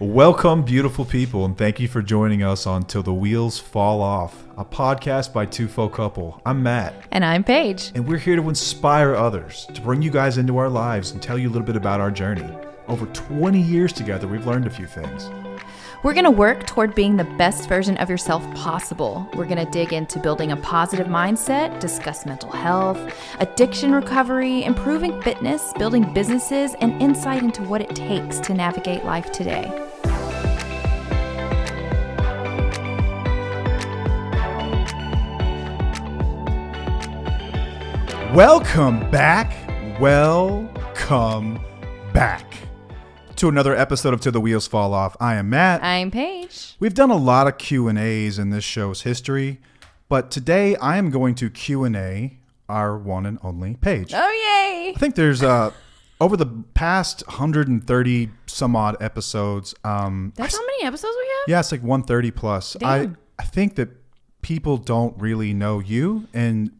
Welcome, beautiful people, and thank you for joining us on Till the Wheels Fall Off, a podcast by Two Faux Couple. I'm Matt. And I'm Paige. And we're here to inspire others, to bring you guys into our lives and tell you a little bit about our journey. Over 20 years together, we've learned a few things. We're going to work toward being the best version of yourself possible. We're going to dig into building a positive mindset, discuss mental health, addiction recovery, improving fitness, building businesses, and insight into what it takes to navigate life today. Welcome back to another episode of Till the Wheels Fall Off. I am Matt. I'm Paige. We've done a lot of Q&As in this show's history, but today I am going to Q&A our one and only Paige. Oh, yay! I think there's over the past 130 some odd episodes. That's how many episodes we have? Yeah, it's like 130 plus. Damn. I think that people don't really know you, and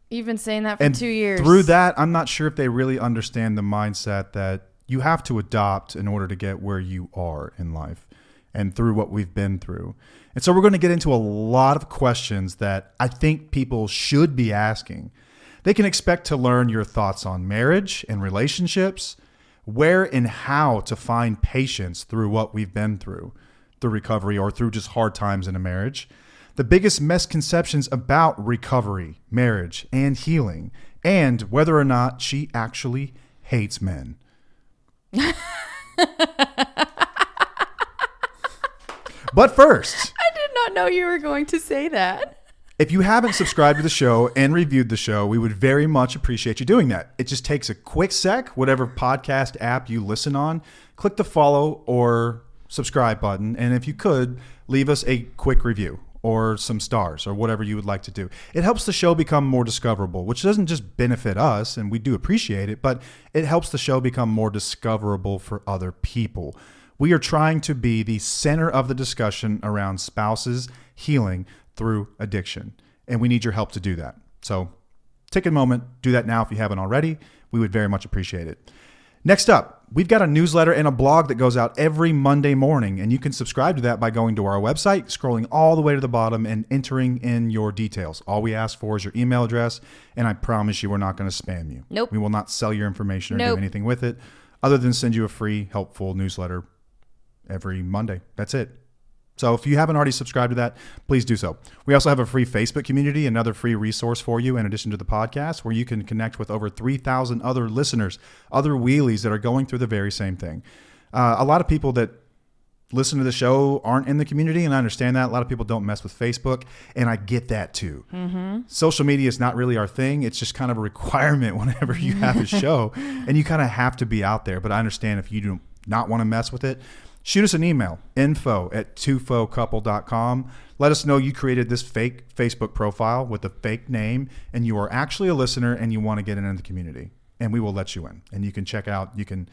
You've been saying that for 2 years. Through that, I'm not sure if they really understand the mindset that you have to adopt in order to get where you are in life and through what we've been through. And so we're going to get into a lot of questions that I think people should be asking. They can expect to learn your thoughts on marriage and relationships, where and how to find patience through what we've been through recovery or through just hard times in a marriage, the biggest misconceptions about recovery, marriage, and healing, and whether or not she actually hates men. But first, I did not know you were going to say that. if you haven't subscribed to the show and reviewed the show, we would very much appreciate you doing that. It just takes a quick sec, whatever podcast app you listen on, click the follow or subscribe button, and if you could, leave us a quick review or some stars or whatever you would like to do. It helps the show become more discoverable, which doesn't just benefit us, and we do appreciate it, but it helps the show become more discoverable for other people. We are trying to be the center of the discussion around spouses healing through addiction, and we need your help to do that. So take a moment, do that now if you haven't already. We would very much appreciate it. Next up, we've got a newsletter and a blog that goes out every Monday morning, and you can subscribe to that by going to our website, scrolling all the way to the bottom, and entering in your details. All we ask for is your email address, and I promise you we're not going to spam you. Nope. We will not sell your information or do anything with it other than send you a free, helpful newsletter every Monday. That's it. So if you haven't already subscribed to that, please do so. We also have a free Facebook community, another free resource for you in addition to the podcast, where you can connect with over 3,000 other listeners, other wheelies that are going through the very same thing. A lot of people that listen to the show aren't in the community, and I understand that. A lot of people don't mess with Facebook, and I get that too. Mm-hmm. Social media is not really our thing. It's just kind of a requirement whenever you have a show, and you kind of have to be out there. But I understand if you do not want to mess with it, shoot us an email, info@twofauxcouple.com. Let us know you created this fake Facebook profile with a fake name, and you are actually a listener and you want to get into the community, and we will let you in. And you can check out, you can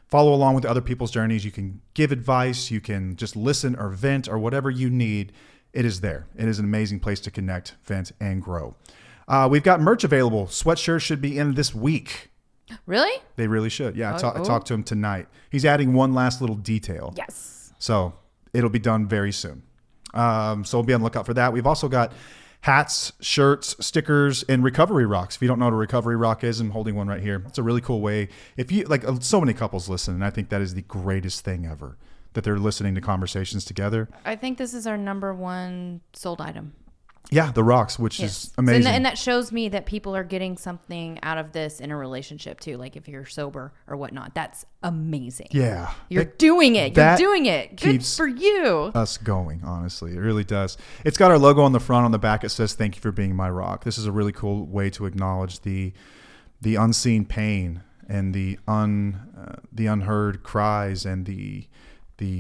follow along with other people's journeys. You can give advice. You can just listen or vent or whatever you need. It is there. It is an amazing place to connect, vent, and grow. We've got merch available. Sweatshirts should be in this week. Really? They really should. Yeah, I talked to him tonight. He's adding one last little detail. Yes. So it'll be done very soon. So we'll be on the lookout for that. We've also got hats, shirts, stickers, and recovery rocks. If you don't know what a recovery rock is, I'm holding one right here. It's a really cool way. If you like, so many couples listen, and I think that is the greatest thing ever, that they're listening to conversations together. I think this is our number one sold item. Yeah, the rocks, which is amazing. So, and that shows me that people are getting something out of this in a relationship too. Like if you're sober or whatnot, that's amazing. Yeah. You're doing it. Good for you. Us going, honestly. It really does. It's got our logo on the front. On the back, it says, "Thank you for being my rock." This is a really cool way to acknowledge the unseen pain and the unheard cries and the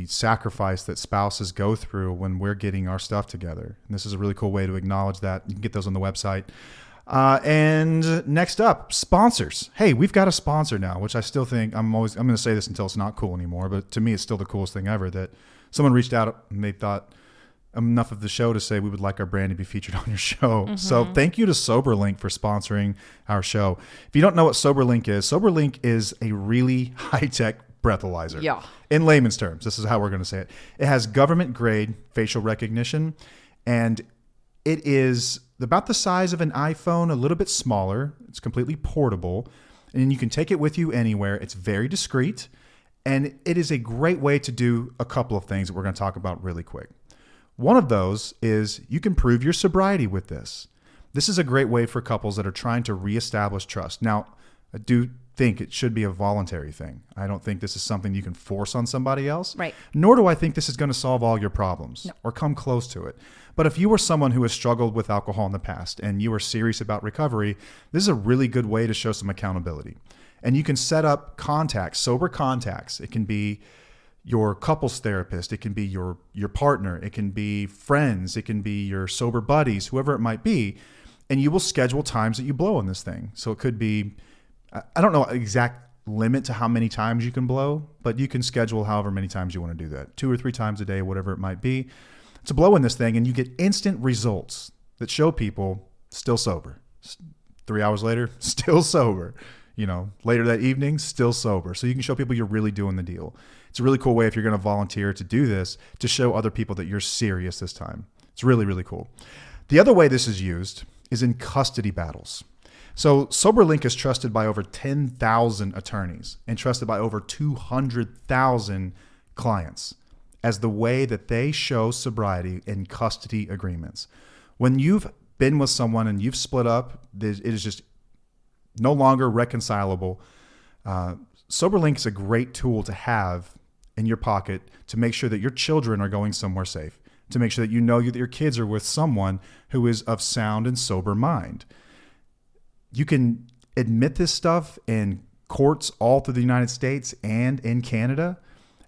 sacrifice that spouses go through when we're getting our stuff together. And this is a really cool way to acknowledge that. You can get those on the website. And next up, sponsors. Hey, we've got a sponsor now, which I still think I'm going to say this until it's not cool anymore, but to me, it's still the coolest thing ever that someone reached out and they thought enough of the show to say we would like our brand to be featured on your show. Mm-hmm. So thank you to SoberLink for sponsoring our show. If you don't know what SoberLink is a really high-tech breathalyzer. Yeah. In layman's terms, this is how we're going to say it. It has government grade facial recognition, and it is about the size of an iPhone, a little bit smaller. It's completely portable, and you can take it with you anywhere. It's very discreet, and it is a great way to do a couple of things that we're going to talk about really quick. One of those is you can prove your sobriety with this. This is a great way for couples that are trying to reestablish trust. Now, I do think it should be a voluntary thing. I don't think this is something you can force on somebody else. Right. Nor do I think this is going to solve all your problems or come close to it. But if you were someone who has struggled with alcohol in the past and you are serious about recovery, this is a really good way to show some accountability. And you can set up contacts, sober contacts. It can be your couples therapist. It can be your partner. It can be friends. It can be your sober buddies, whoever it might be. And you will schedule times that you blow on this thing. So it could be, I don't know exact limit to how many times you can blow, but you can schedule however many times you want to do that. 2 or 3 times a day, whatever it might be, to blow in this thing. And you get instant results that show people still sober. 3 hours later, still sober. Later that evening, still sober. So you can show people you're really doing the deal. It's a really cool way if you're going to volunteer to do this, to show other people that you're serious this time. It's really, really cool. The other way this is used is in custody battles. So SoberLink is trusted by over 10,000 attorneys and trusted by over 200,000 clients as the way that they show sobriety in custody agreements. When you've been with someone and you've split up, it is just no longer reconcilable. SoberLink is a great tool to have in your pocket to make sure that your children are going somewhere safe, to make sure that you know that your kids are with someone who is of sound and sober mind. You can admit this stuff in courts all through the United States and in Canada.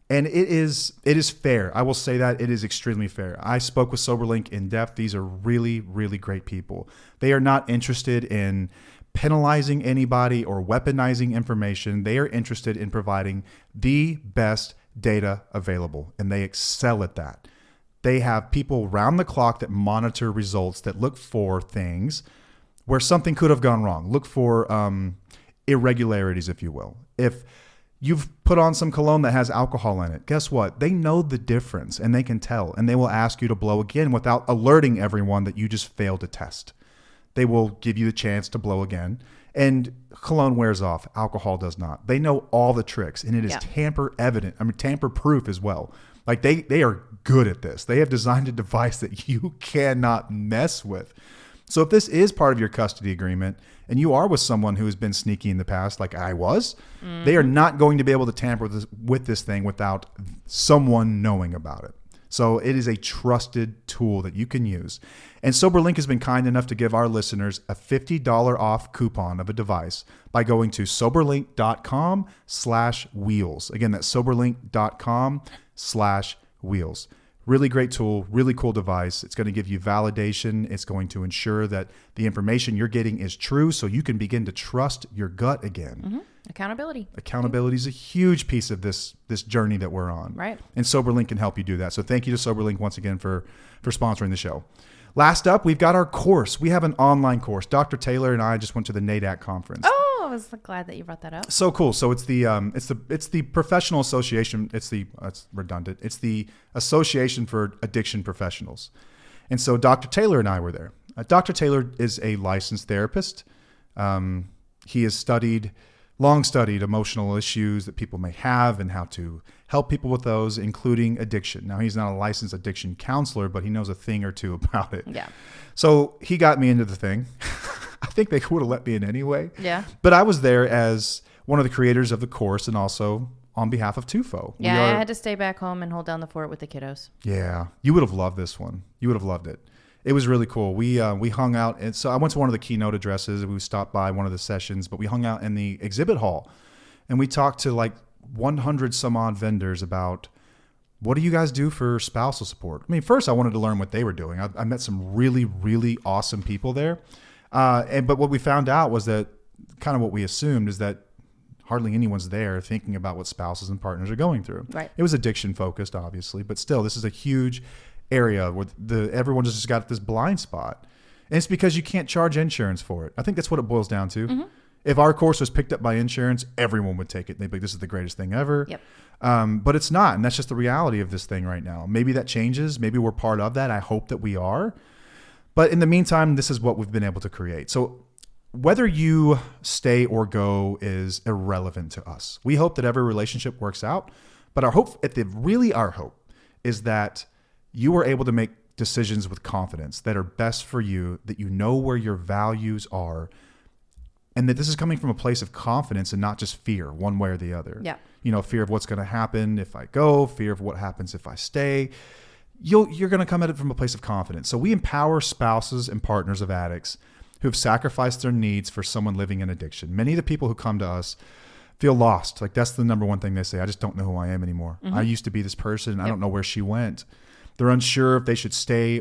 And it is fair. I will say that it is extremely fair. I spoke with SoberLink in depth. These are really, really great people. They are not interested in penalizing anybody or weaponizing information. They are interested in providing the best data available, and they excel at that. They have people round the clock that monitor results, that look for things where something could have gone wrong. Look for irregularities, if you will. If you've put on some cologne that has alcohol in it, guess what? They know the difference, and they can tell, and they will ask you to blow again without alerting everyone that you just failed to test. They will give you the chance to blow again. And cologne wears off. Alcohol does not. They know all the tricks, and it is tamper proof as well. Like they are good at this. They have designed a device that you cannot mess with. So if this is part of your custody agreement and you are with someone who has been sneaky in the past, like I was, they are not going to be able to tamper with this thing without someone knowing about it. So it is a trusted tool that you can use. And SoberLink has been kind enough to give our listeners a $50 off coupon of a device by going to soberlink.com/wheels. Again, that's soberlink.com/wheels. Really great tool, really cool device. It's going to give you validation. It's going to ensure that the information you're getting is true so you can begin to trust your gut again. Mm-hmm. Accountability. Accountability is a huge piece of this journey that we're on. Right. And SoberLink can help you do that. So thank you to SoberLink once again for sponsoring the show. Last up, we've got our course. We have an online course. Dr. Taylor and I just went to the NADAC conference. Oh, I was glad that you brought that up. So cool. So it's the professional association. It's redundant. It's the Association for Addiction Professionals. And so Dr. Taylor and I were there. Dr. Taylor is a licensed therapist. He has long studied emotional issues that people may have and how to help people with those, including addiction. Now, he's not a licensed addiction counselor, but he knows a thing or two about it. Yeah. So he got me into the thing. I think they would have let me in anyway. Yeah. But I was there as one of the creators of the course and also on behalf of TUFO. Yeah, I had to stay back home and hold down the fort with the kiddos. Yeah. You would have loved this one. You would have loved it. It was really cool. We hung out. And so I went to one of the keynote addresses. We stopped by one of the sessions, but we hung out in the exhibit hall and we talked to like 100 some odd vendors about what do you guys do for spousal support? I mean, first I wanted to learn what they were doing. I met some really, really awesome people there. But what we found out was that kind of what we assumed is that hardly anyone's there thinking about what spouses and partners are going through. Right. It was addiction focused, obviously, but still, this is a huge area where everyone just got this blind spot. And it's because you can't charge insurance for it. I think that's what it boils down to. Mm-hmm. If our course was picked up by insurance, everyone would take it. They'd be like, this is the greatest thing ever. Yep. But it's not. And that's just the reality of this thing right now. Maybe that changes. Maybe we're part of that. I hope that we are. But in the meantime, this is what we've been able to create. So whether you stay or go is irrelevant to us. We hope that every relationship works out. But our hope, our hope is that you are able to make decisions with confidence that are best for you, that you know where your values are, and that this is coming from a place of confidence and not just fear, one way or the other. Yeah. Fear of what's going to happen if I go, fear of what happens if I stay. You're going to come at it from a place of confidence. So we empower spouses and partners of addicts who have sacrificed their needs for someone living in addiction. Many of the people who come to us feel lost. Like that's the number one thing they say. I just don't know who I am anymore. I used to be this person. I don't know where she went. They're unsure if they should stay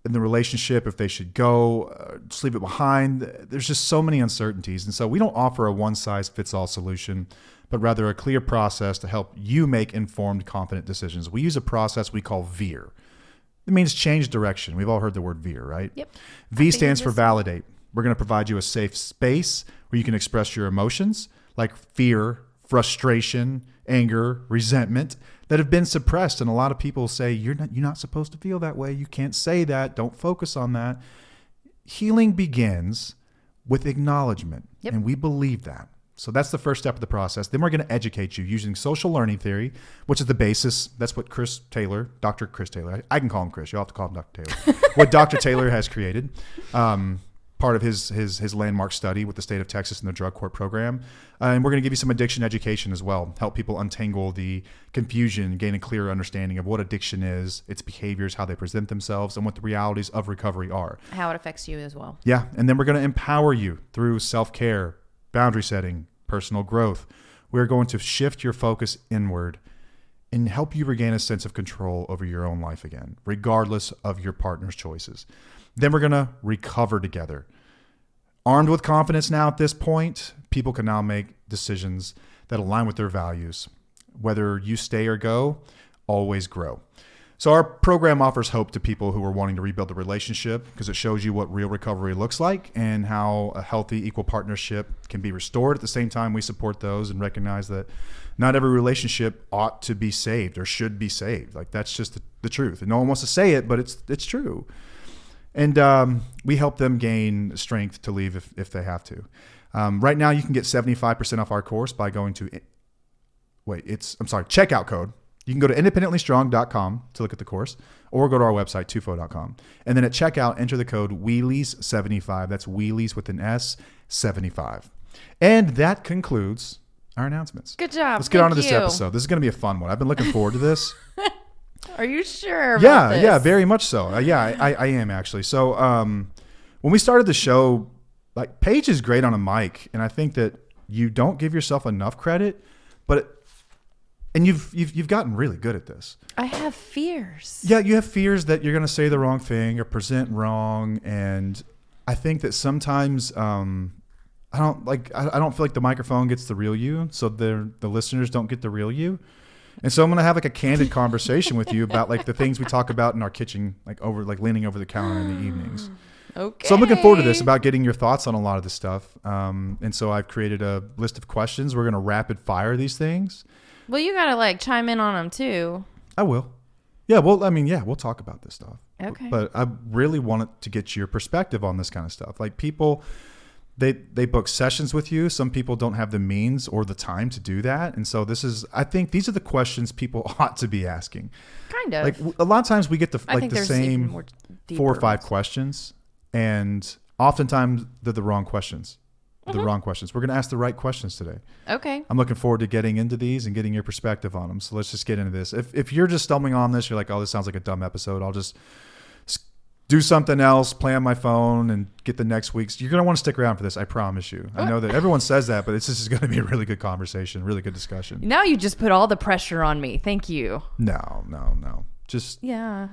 in the relationship, if they should go, just leave it behind. There's just so many uncertainties. And so we don't offer a one-size-fits-all solution, but rather a clear process to help you make informed, confident decisions. We use a process we call VEER. It means change direction. We've all heard the word VEER, right? Yep. V stands for validate. We're going to provide you a safe space where you can express your emotions like fear, frustration, anger, resentment that have been suppressed. And a lot of people say, you're not supposed to feel that way. You can't say that. Don't focus on that. Healing begins with acknowledgement. Yep. And we believe that. So that's the first step of the process. Then we're going to educate you using social learning theory, which is the basis. That's what Dr. Chris Taylor, I can call him Chris. You'll have to call him Dr. Taylor. What Dr. Taylor has created, part of his landmark study with the state of Texas and the drug court program. And we're going to give you some addiction education as well, help people untangle the confusion, gain a clearer understanding of what addiction is, its behaviors, how they present themselves, and what the realities of recovery are. How it affects you as well. Yeah. And then we're going to empower you through self-care, boundary setting, personal growth. We're going to shift your focus inward and help you regain a sense of control over your own life again, regardless of your partner's choices. Then we're going to recover together. Armed with confidence now at this point, people can now make decisions that align with their values. Whether you stay or go, always grow. So our program offers hope to people who are wanting to rebuild the relationship because it shows you what real recovery looks like and how a healthy, equal partnership can be restored. At the same time, we support those and recognize that not every relationship ought to be saved or should be saved. Like that's just the truth. And no one wants to say it, but it's true. And we help them gain strength to leave if they have to. Right now, you can get 75% off our course by going to, checkout code. You can go to independentlystrong.com to look at the course, or go to our website, tufo.com. And then at checkout, enter the code Wheelies75. That's Wheelies with an S, 75. And that concludes our announcements. Good job. Let's get on to this episode. This is going to be a fun one. I've been looking forward to this. Are you sure about this? Yeah, very much so. I am actually. So when we started the show, like Paige is great on a mic, and I think that you don't give yourself enough credit, and you've gotten really good at this. I have fears. Yeah, you have fears that you're going to say the wrong thing or present wrong, and I think that sometimes I don't feel like the microphone gets the real you, so the listeners don't get the real you. And so I'm going to have like a candid conversation with you about like the things we talk about in our kitchen, like leaning over the counter in the evenings. Okay. So I'm looking forward to this, about getting your thoughts on a lot of this stuff. And so I've created a list of questions. We're going to rapid fire these things. Well, you got to like chime in on them too. I will. Yeah. Well, we'll talk about this stuff. Okay. But I really wanted to get your perspective on this kind of stuff. Like people, they book sessions with you. Some people don't have the means or the time to do that. And so I think these are the questions people ought to be asking. Kind of. Like a lot of times we get the same 4 or 5 ones. questions, and oftentimes they're the wrong questions. Mm-hmm. The wrong questions. We're going to ask the right questions today. Okay. I'm looking forward to getting into these and getting your perspective on them. So let's just get into this. If you're just stumbling on this, you're like, oh, this sounds like a dumb episode. I'll just do something else, play on my phone, and get the next week's. You're going to want to stick around for this. I promise you. I know that everyone says that, but this is going to be a really good conversation, really good discussion. Now you just put all the pressure on me. Thank you. No. Just Yeah.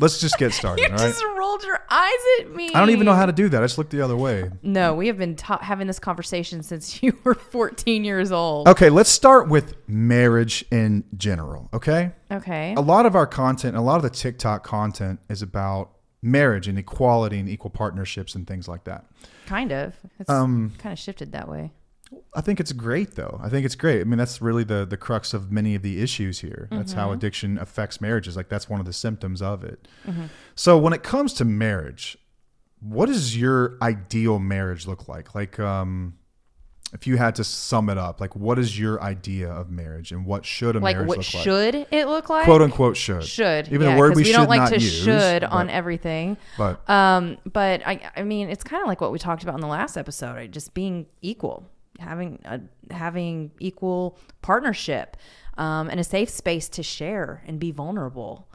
let's just get started. You all right? just rolled your eyes at me. I don't even know how to do that. I just looked the other way. No, we have been having this conversation since you were 14 years old. Okay, let's start with marriage in general, okay? Okay. A lot of our content, a lot of the TikTok content is about marriage and equality and equal partnerships and things like that. Kind of. It's kind of shifted that way. I think it's great, though. I think it's great. I mean, that's really the crux of many of the issues here. That's how addiction affects marriages. Like, that's one of the symptoms of it. So when it comes to marriage, what does your ideal marriage look like? Like, if you had to sum it up, like, what is your idea of marriage, and what should a marriage look like? Like, what should it look like? Quote unquote should. Should. Even a word we don't should like not to use. should on everything. But I mean, it's kind of like what we talked about in the last episode, right? Just being equal, having equal partnership, and a safe space to share and be vulnerable.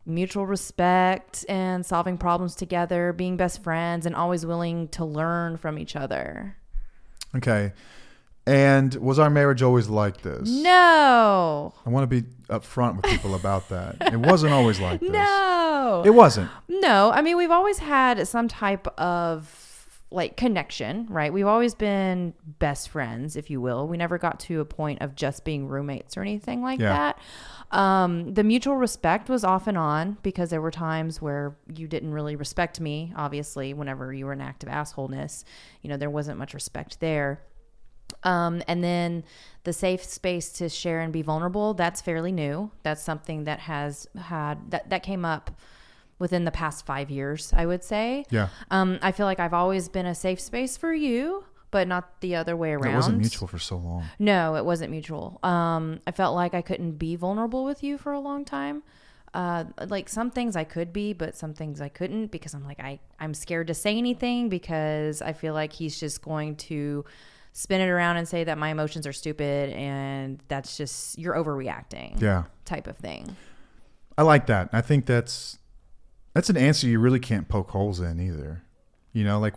Mutual respect and solving problems together, being best friends, and always willing to learn from each other. Okay. And was our marriage always like this? No. I want to be upfront with people about that. It wasn't always like this. No. It wasn't. No. I mean, we've always had some type of like connection, right? We've always been best friends, if you will. We never got to a point of just being roommates or anything like that. The mutual respect was off and on because there were times where you didn't really respect me, obviously, whenever you were an act of assholeness. You know, there wasn't much respect there. And then the safe space to share and be vulnerable, that's fairly new. That's something that has had, that came up within the past 5 years, I would say. Yeah. I feel like I've always been a safe space for you, but not the other way around. It wasn't mutual for so long. No, it wasn't mutual. I felt like I couldn't be vulnerable with you for a long time. Like some things I could be, but some things I couldn't because I'm like, I'm scared to say anything because I feel like he's just going to spin it around and say that my emotions are stupid and that's just, you're overreacting. Yeah. Type of thing. I like that. I think that's an answer you really can't poke holes in either. You know, like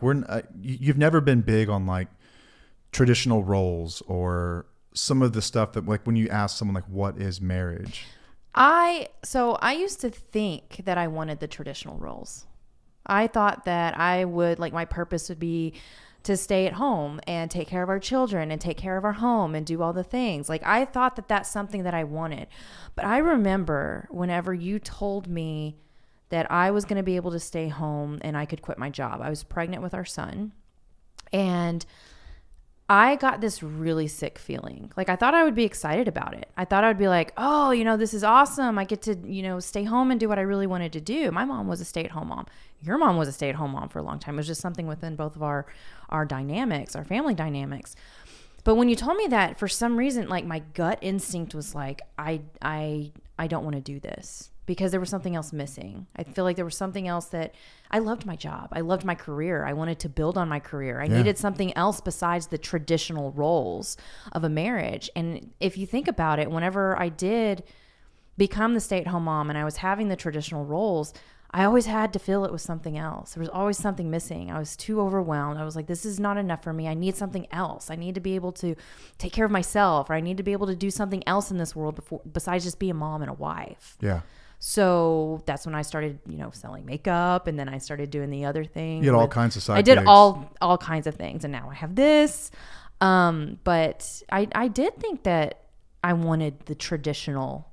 you've never been big on like traditional roles or some of the stuff that like when you ask someone like, what is marriage? So I used to think that I wanted the traditional roles. I thought that I would, like, my purpose would be to stay at home and take care of our children and take care of our home and do all the things. Like, I thought that that's something that I wanted. But I remember whenever you told me that I was going to be able to stay home and I could quit my job. I was pregnant with our son. And I got this really sick feeling. Like, I thought I would be excited about it. I thought I would be like, oh, you know, this is awesome. I get to, you know, stay home and do what I really wanted to do. My mom was a stay-at-home mom. Your mom was a stay-at-home mom for a long time. It was just something within both of our dynamics, our family dynamics. But when you told me that, for some reason, like, my gut instinct was like, I don't want to do this because there was something else missing. I feel like there was something else that I loved my job. I loved my career. I wanted to build on my career. I needed something else besides the traditional roles of a marriage. And if you think about it, whenever I did become the stay-at-home mom and I was having the traditional roles, I always had to fill it with something else. There was always something missing. I was too overwhelmed. I was like, this is not enough for me. I need something else. I need to be able to take care of myself, or I need to be able to do something else in this world besides just be a mom and a wife. Yeah. So that's when I started, you know, selling makeup, and then I started doing the other thing. You had all kinds of side I did gigs. all kinds of things, and now I have this. But I did think that I wanted the traditional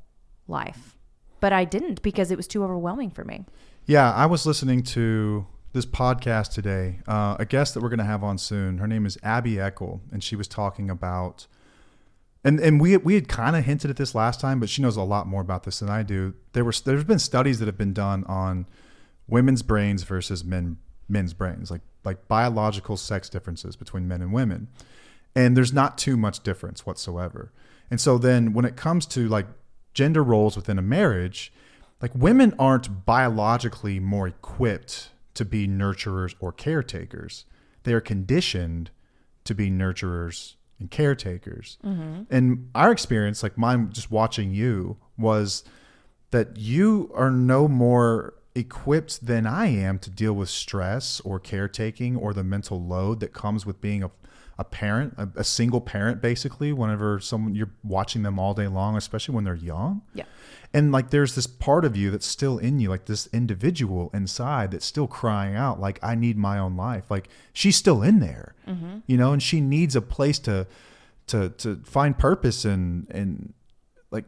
life, but I didn't because it was too overwhelming for me. Yeah, I was listening to this podcast today, a guest that we're going to have on soon. Her name is Abby Eckel, and she was talking about, and we had kind of hinted at this last time, but she knows a lot more about this than I do. There's been studies that have been done on women's brains versus men's brains, like biological sex differences between men and women, and there's not too much difference whatsoever. And so then when it comes to like gender roles within a marriage, like, women aren't biologically more equipped to be nurturers or caretakers. They are conditioned to be nurturers and caretakers. Mm-hmm. And our experience, like mine just watching you, was that you are no more equipped than I am to deal with stress or caretaking or the mental load that comes with being a parent, a single parent, basically, whenever you're watching them all day long, especially when they're young. Yeah. And like, there's this part of you that's still in you, like this individual inside that's still crying out, like, I need my own life. Like, she's still in there, mm-hmm. you know, and she needs a place to find purpose and like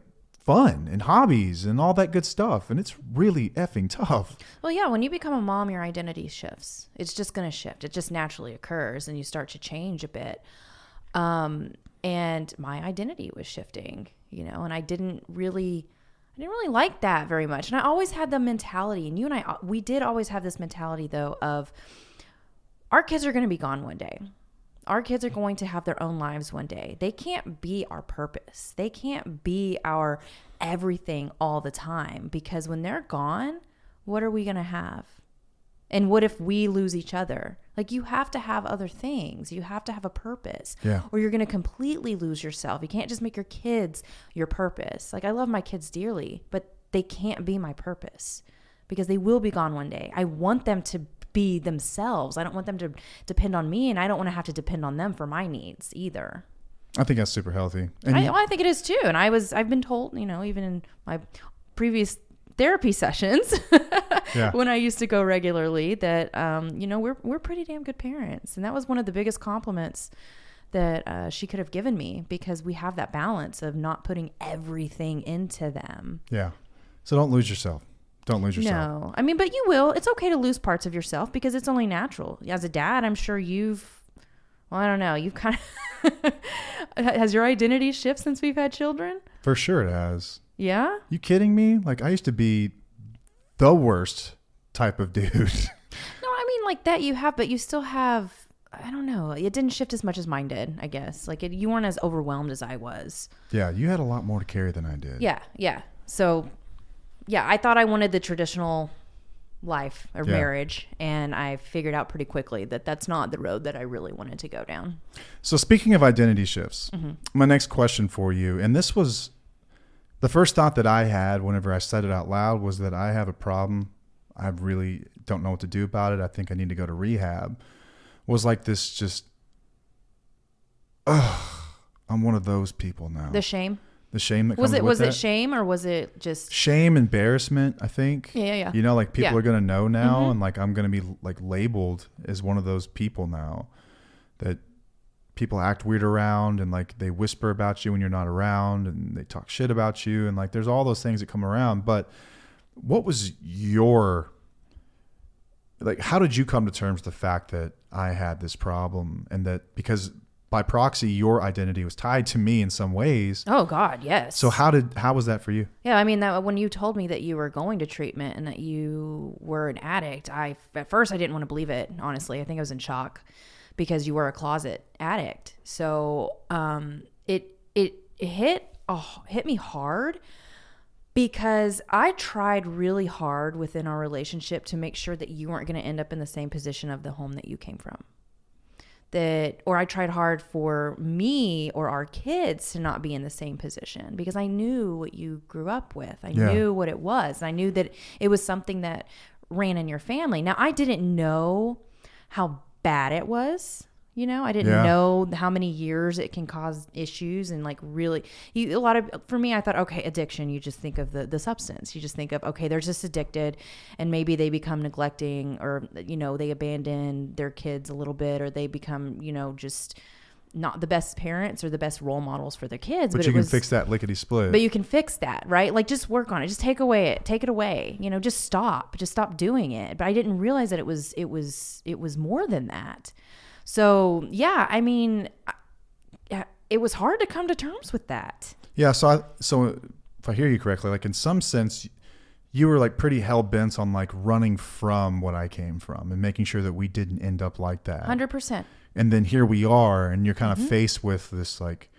fun and hobbies and all that good stuff. And it's really effing tough. Well, yeah, when you become a mom, your identity shifts. It's just going to shift. It just naturally occurs and you start to change a bit. And my identity was shifting, and I didn't really like that very much. And I always had the mentality, and you and I, we did always have this mentality though of our kids are going to be gone one day. Our kids are going to have their own lives one day. They can't be our purpose. They can't be our everything all the time, because when they're gone, what are we going to have? And what if we lose each other? Like, you have to have other things. You have to have a purpose. Yeah. Or you're going to completely lose yourself. You can't just make your kids your purpose. Like, I love my kids dearly, but they can't be my purpose because they will be gone one day. I want them to be themselves. I don't want them to depend on me, and I don't want to have to depend on them for my needs either. I think that's super healthy. And I think it is too. And I've been told, even in my previous therapy sessions yeah. when I used to go regularly that, we're pretty damn good parents. And that was one of the biggest compliments that she could have given me, because we have that balance of not putting everything into them. Yeah. So don't lose yourself. Don't lose yourself. No, I mean, but you will. It's okay to lose parts of yourself because it's only natural. As a dad, I'm sure I don't know. You've kind of, has your identity shifted since we've had children? For sure it has. Yeah? You kidding me? Like, I used to be the worst type of dude. No, I mean, like that you have, but you still have, I don't know. It didn't shift as much as mine did, I guess. Like, you weren't as overwhelmed as I was. Yeah, you had a lot more to carry than I did. Yeah. So, yeah, I thought I wanted the traditional life or marriage, and I figured out pretty quickly that that's not the road that I really wanted to go down. So speaking of identity shifts, my next question for you, and this was the first thought that I had whenever I said it out loud, was that I have a problem. I really don't know what to do about it. I think I need to go to rehab. Was like this just, I'm one of those people now. The shame? The shame that comes with was that. it shame, or was it just shame, embarrassment, I think. Yeah. Like people are going to know now, and like I'm going to be like labeled as one of those people now that people act weird around, and like they whisper about you when you're not around, and they talk shit about you, and like there's all those things that come around. But what was how did you come to terms with the fact that I had this problem, and that because by proxy, your identity was tied to me in some ways? Oh God, yes. So how was that for you? Yeah, I mean, that when you told me that you were going to treatment and that you were an addict, at first I didn't want to believe it. Honestly, I think I was in shock because you were a closet addict. So it hit me hard, because I tried really hard within our relationship to make sure that you weren't going to end up in the same position of the home that you came from. Or I tried hard for me or our kids to not be in the same position, because I knew what you grew up with. I knew what it was. I knew that it was something that ran in your family. Now, I didn't know how bad it was. I didn't know how many years it can cause issues, and like really, for me, I thought, okay, addiction, you just think of the substance. You just think of, okay, they're just addicted, and maybe they become neglecting, or, they abandon their kids a little bit, or they become, just not the best parents or the best role models for their kids. But you can fix that lickety split. But you can fix that, right? Like, just work on it. Just take it away. Just stop doing it. But I didn't realize that it was more than that. So, yeah, I mean, it was hard to come to terms with that. Yeah. So if I hear you correctly, like in some sense, you were like pretty hell bent on like running from what I came from and making sure that we didn't end up like that. 100%. And then here we are, and you're kind of faced with this, like,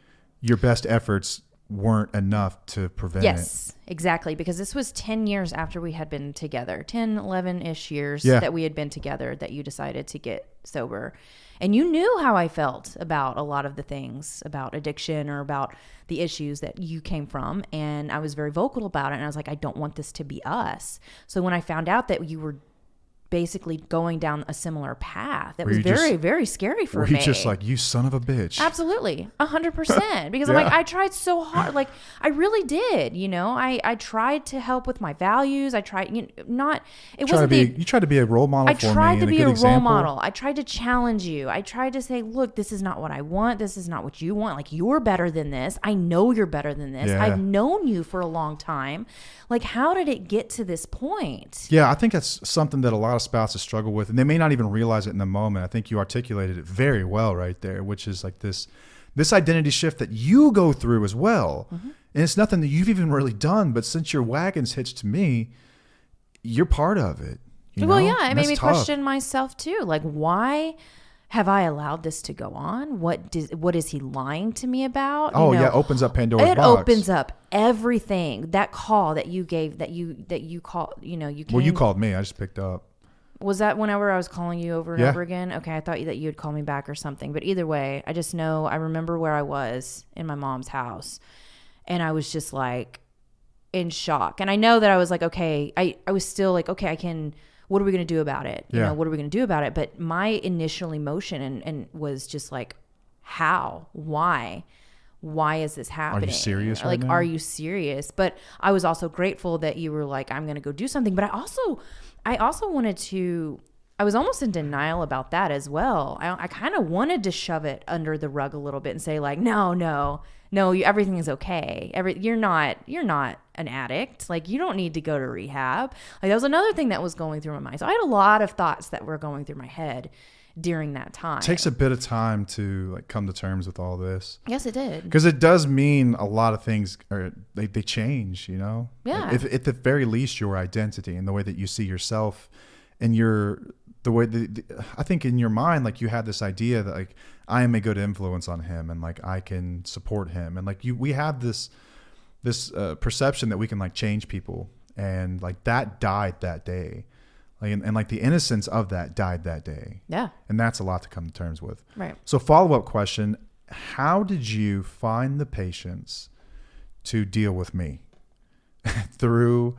your best efforts weren't enough to prevent it. Yes, exactly. Because this was 10 years after we had been together, 10, 11-ish years that we had been together, that you decided to get sober. And you knew how I felt about a lot of the things about addiction or about the issues that you came from. And I was very vocal about it. And I was like, I don't want this to be us. So when I found out that you were basically going down a similar path. It Were was you very, just- very scary for Were me. you just like, you son of a bitch? Absolutely. 100%. Because I'm Yeah. like, I tried so hard. Like, I really did, you know, I tried to help with my values. I tried, you know, it wasn't You tried to be a role model I for me. tried to and be good a role example. model. I tried to challenge you. I tried to say, look, this is not what I want. This is not what you want. Like, you're better than this. I know you're better than this. Yeah. I've known you for a long time. Like, how did it get to this point? Yeah, I think that's something that a lot of spouses struggle with, and they may not even realize it in the moment. I think you articulated it very well right there, which is like this identity shift that you go through as well. Mm-hmm. And it's nothing that you've even really done, but since your wagon's hitched to me, you're part of it. You Well, know? yeah, it And made that's me tough. question myself too. Like, why have I allowed this to go on? What is he lying to me about? Oh, You know, yeah, opens up Pandora's it box. opens up everything. That call that you gave, that you called, you know, you came. Well, you called me. I just picked up. Was that whenever I was calling you over and Yeah. over again? Okay, I thought that you would call me back or something. But either way, I just know I remember where I was in my mom's house, and I was just like in shock. And I know that I was like, okay, I was still like, okay, I can. What are we going to do about it? You Yeah. know, what are we going to do about it? But my initial emotion and was just like, how? Why is this happening? serious right Like, now? are you serious? But I was also grateful that you were like, I'm going to go do something. But I also wanted to, I was almost in denial about that as well. I kind of wanted to shove it under the rug a little bit and say like, no, everything is okay. You're not an addict. Like, you don't need to go to rehab. Like, that was another thing that was going through my mind. So I had a lot of thoughts that were going through my head during that time. It takes a bit of time to like come to terms with all this. Yes, it did. Because it does mean a lot of things they change, you know? Yeah. Like, if at the very least, your identity and the way that you see yourself and I think in your mind, like you had this idea that like, I am a good influence on him and like I can support him. And like we have this perception that we can like change people, and like that died that day. Like, and like the innocence of that died that day. Yeah. And that's a lot to come to terms with. Right. So follow-up question, how did you find the patience to deal with me through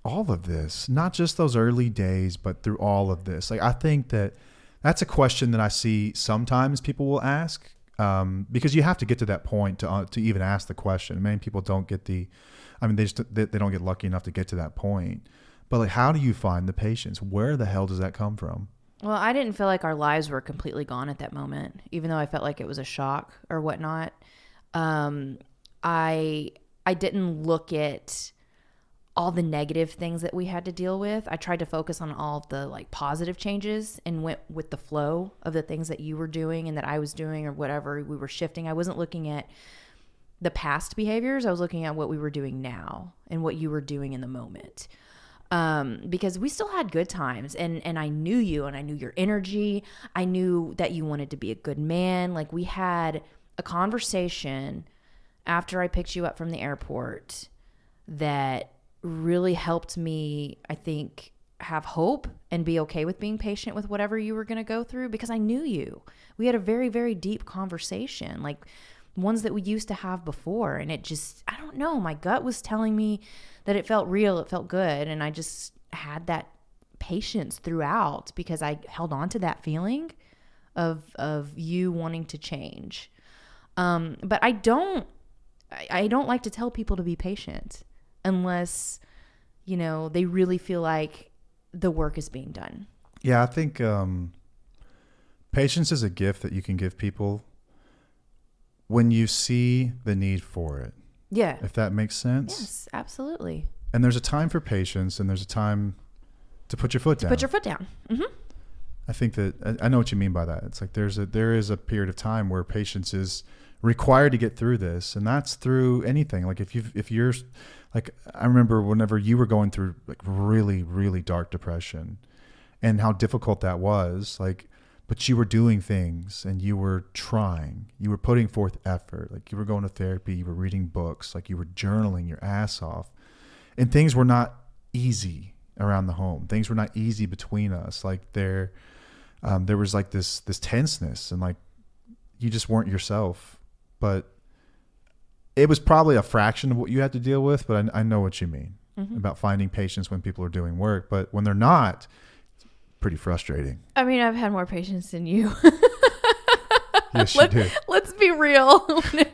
all of this? Not just those early days, but through all of this. Like, I think that's a question that I see sometimes people will ask, because you have to get to that point to even ask the question. Many people don't get they don't get lucky enough to get to that point. But like, how do you find the patience? Where the hell does that come from? Well, I didn't feel like our lives were completely gone at that moment, even though I felt like it was a shock or whatnot. I didn't look at all the negative things that we had to deal with. I tried to focus on all the like positive changes and went with the flow of the things that you were doing and that I was doing or whatever we were shifting. I wasn't looking at the past behaviors. I was looking at what we were doing now and what you were doing in the moment. Because we still had good times and I knew you and I knew your energy. I knew that you wanted to be a good man. Like, we had a conversation after I picked you up from the airport that really helped me, I think, have hope and be okay with being patient with whatever you were going to go through, because I knew you. We had a very, very deep conversation, like ones that we used to have before. And it just, I don't know, my gut was telling me that it felt real, it felt good. And I just had that patience throughout because I held on to that feeling of you wanting to change. But I don't like to tell people to be patient unless, you know, they really feel like the work is being done. Yeah, I think patience is a gift that you can give people when you see the need for it. Yeah. If that makes sense. Yes, absolutely. And there's a time for patience and there's a time to put your foot down. Put your foot down. Mm-hmm. I think that I know what you mean by that. It's like there is a period of time where patience is required to get through this, and that's through anything. Like if you're like, I remember whenever you were going through like really, really dark depression and how difficult that was, like, but you were doing things and you were trying, you were putting forth effort, like you were going to therapy, you were reading books, like you were journaling your ass off, and things were not easy around the home. Things were not easy between us. Like there was like this tenseness, and like you just weren't yourself. But it was probably a fraction of what you had to deal with. But I know what you mean about finding patience when people are doing work. But when they're not, pretty frustrating. I mean, I've had more patience than you. Yes, you did. Let's be real.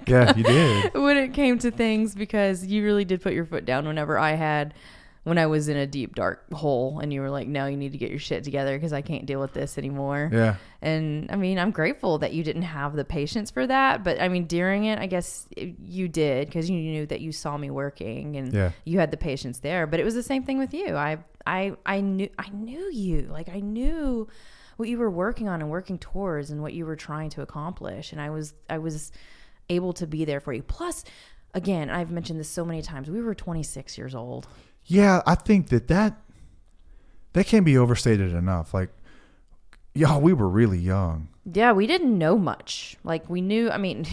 Yeah, you did. When it came to things, because you really did put your foot down when I was in a deep, dark hole, and you were like, no, you need to get your shit together because I can't deal with this anymore. Yeah. And I mean, I'm grateful that you didn't have the patience for that. But I mean, during it, I guess you did, because you knew that you saw me working and you had the patience there. But it was the same thing with you. I knew you. Like, I knew what you were working on and working towards and what you were trying to accomplish. And I was able to be there for you. Plus, again, I've mentioned this so many times, we were 26 years old. Yeah, I think that can't be overstated enough. Like, y'all, we were really young. Yeah, we didn't know much. Like, we knew, I mean,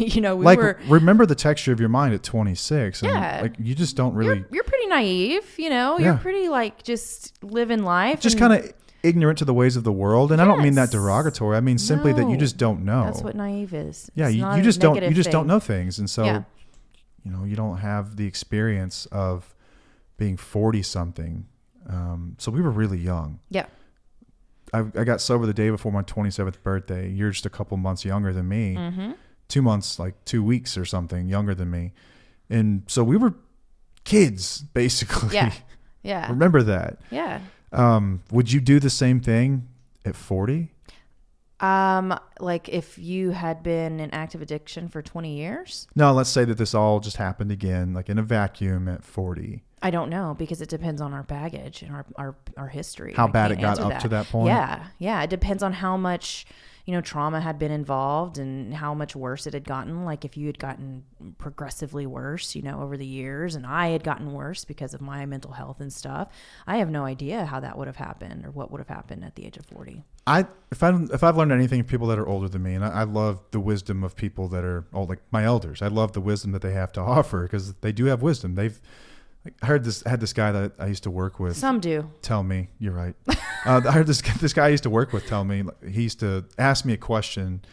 remember the texture of your mind at 26. And like, you just don't really. You're pretty naive, You're pretty, like, just living life. Just kind of ignorant to the ways of the world. And I don't mean that derogatory. I mean simply that you just don't know. That's what naive is. Yeah, you just don't know things. And so, you don't have the experience of being 40 something. So we were really young. Yeah. I got sober the day before my 27th birthday. You're just a couple months younger than me. Mm-hmm. 2 months, like 2 weeks or something younger than me. And so we were kids, basically. Yeah. Yeah. Remember that. Yeah. Would you do the same thing at 40? Like if you had been in active addiction for 20 years? No, let's say that this all just happened again, like in a vacuum at 40. I don't know, because it depends on our baggage and our history. How bad it got up to that point? Yeah. Yeah. It depends on how much, trauma had been involved and how much worse it had gotten. Like if you had gotten progressively worse, over the years, and I had gotten worse because of my mental health and stuff, I have no idea how that would have happened or what would have happened at the age of 40. If I've learned anything from people that are older than me, and I love the wisdom of people that are old, like my elders. I love the wisdom that they have to offer because they do have wisdom. I had this guy that I used to work with. Some do. Tell me, you're right. I heard this guy I used to work with tell me, he used to ask me a question,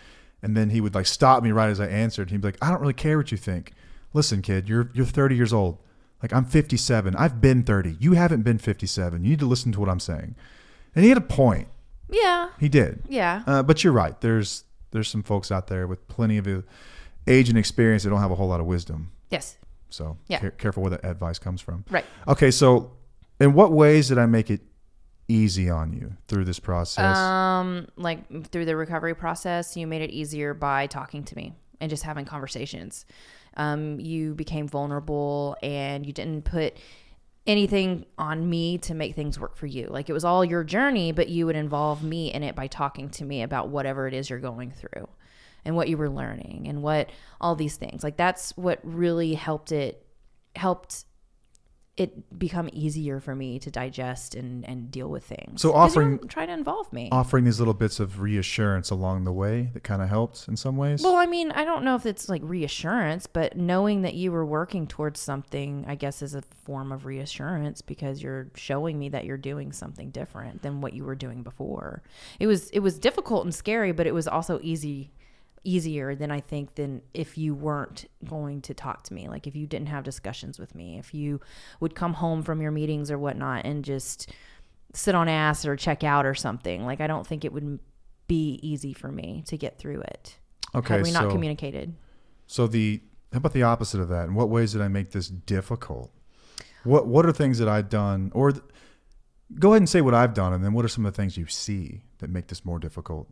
and then he would like stop me right as I answered. He'd be like, I don't really care what you think. Listen, kid, you're 30 years old. Like, I'm 57. I've been 30. You haven't been 57. You need to listen to what I'm saying. And he had a point. Yeah. He did. Yeah. But you're right. There's some folks out there with plenty of age and experience that don't have a whole lot of wisdom. Yes. So careful where that advice comes from. Right. Okay, so in what ways did I make it easy on you through this process? Like through the recovery process, you made it easier by talking to me and just having conversations. You became vulnerable and you didn't put anything on me to make things work for you. Like it was all your journey, but you would involve me in it by talking to me about whatever it is you're going through and what you were learning and what all these things. Like that's what really helped it become easier for me to digest and deal with things. So try to involve me. Offering these little bits of reassurance along the way that kind of helped in some ways? Well, I mean, I don't know if it's like reassurance, but knowing that you were working towards something, I guess, is a form of reassurance because you're showing me that you're doing something different than what you were doing before. It was difficult and scary, but it was also easier than I think than if you weren't going to talk to me. Like if you didn't have discussions with me, if you would come home from your meetings or whatnot and just sit on ass or check out or something. Like I don't think it would be easy for me to get through it. Okay. Had we not communicated. So how about the opposite of that? In what ways did I make this difficult? What are things that I've done, or go ahead and say what I've done, and then what are some of the things you see that make this more difficult?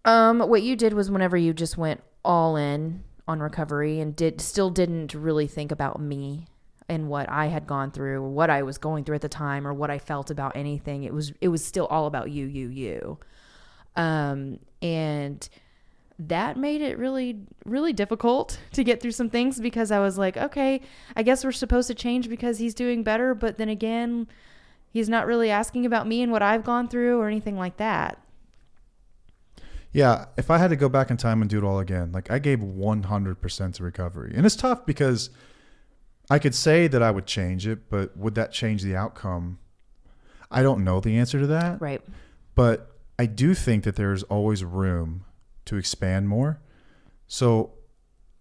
What you did was whenever you just went all in on recovery and still didn't really think about me and what I had gone through or what I was going through at the time or what I felt about anything. It was still all about you. And that made it really, really difficult to get through some things because I was like, okay, I guess we're supposed to change because he's doing better. But then again, he's not really asking about me and what I've gone through or anything like that. Yeah, if I had to go back in time and do it all again, like I gave 100% to recovery. And it's tough because I could say that I would change it, but would that change the outcome? I don't know the answer to that. Right. But I do think that there's always room to expand more. So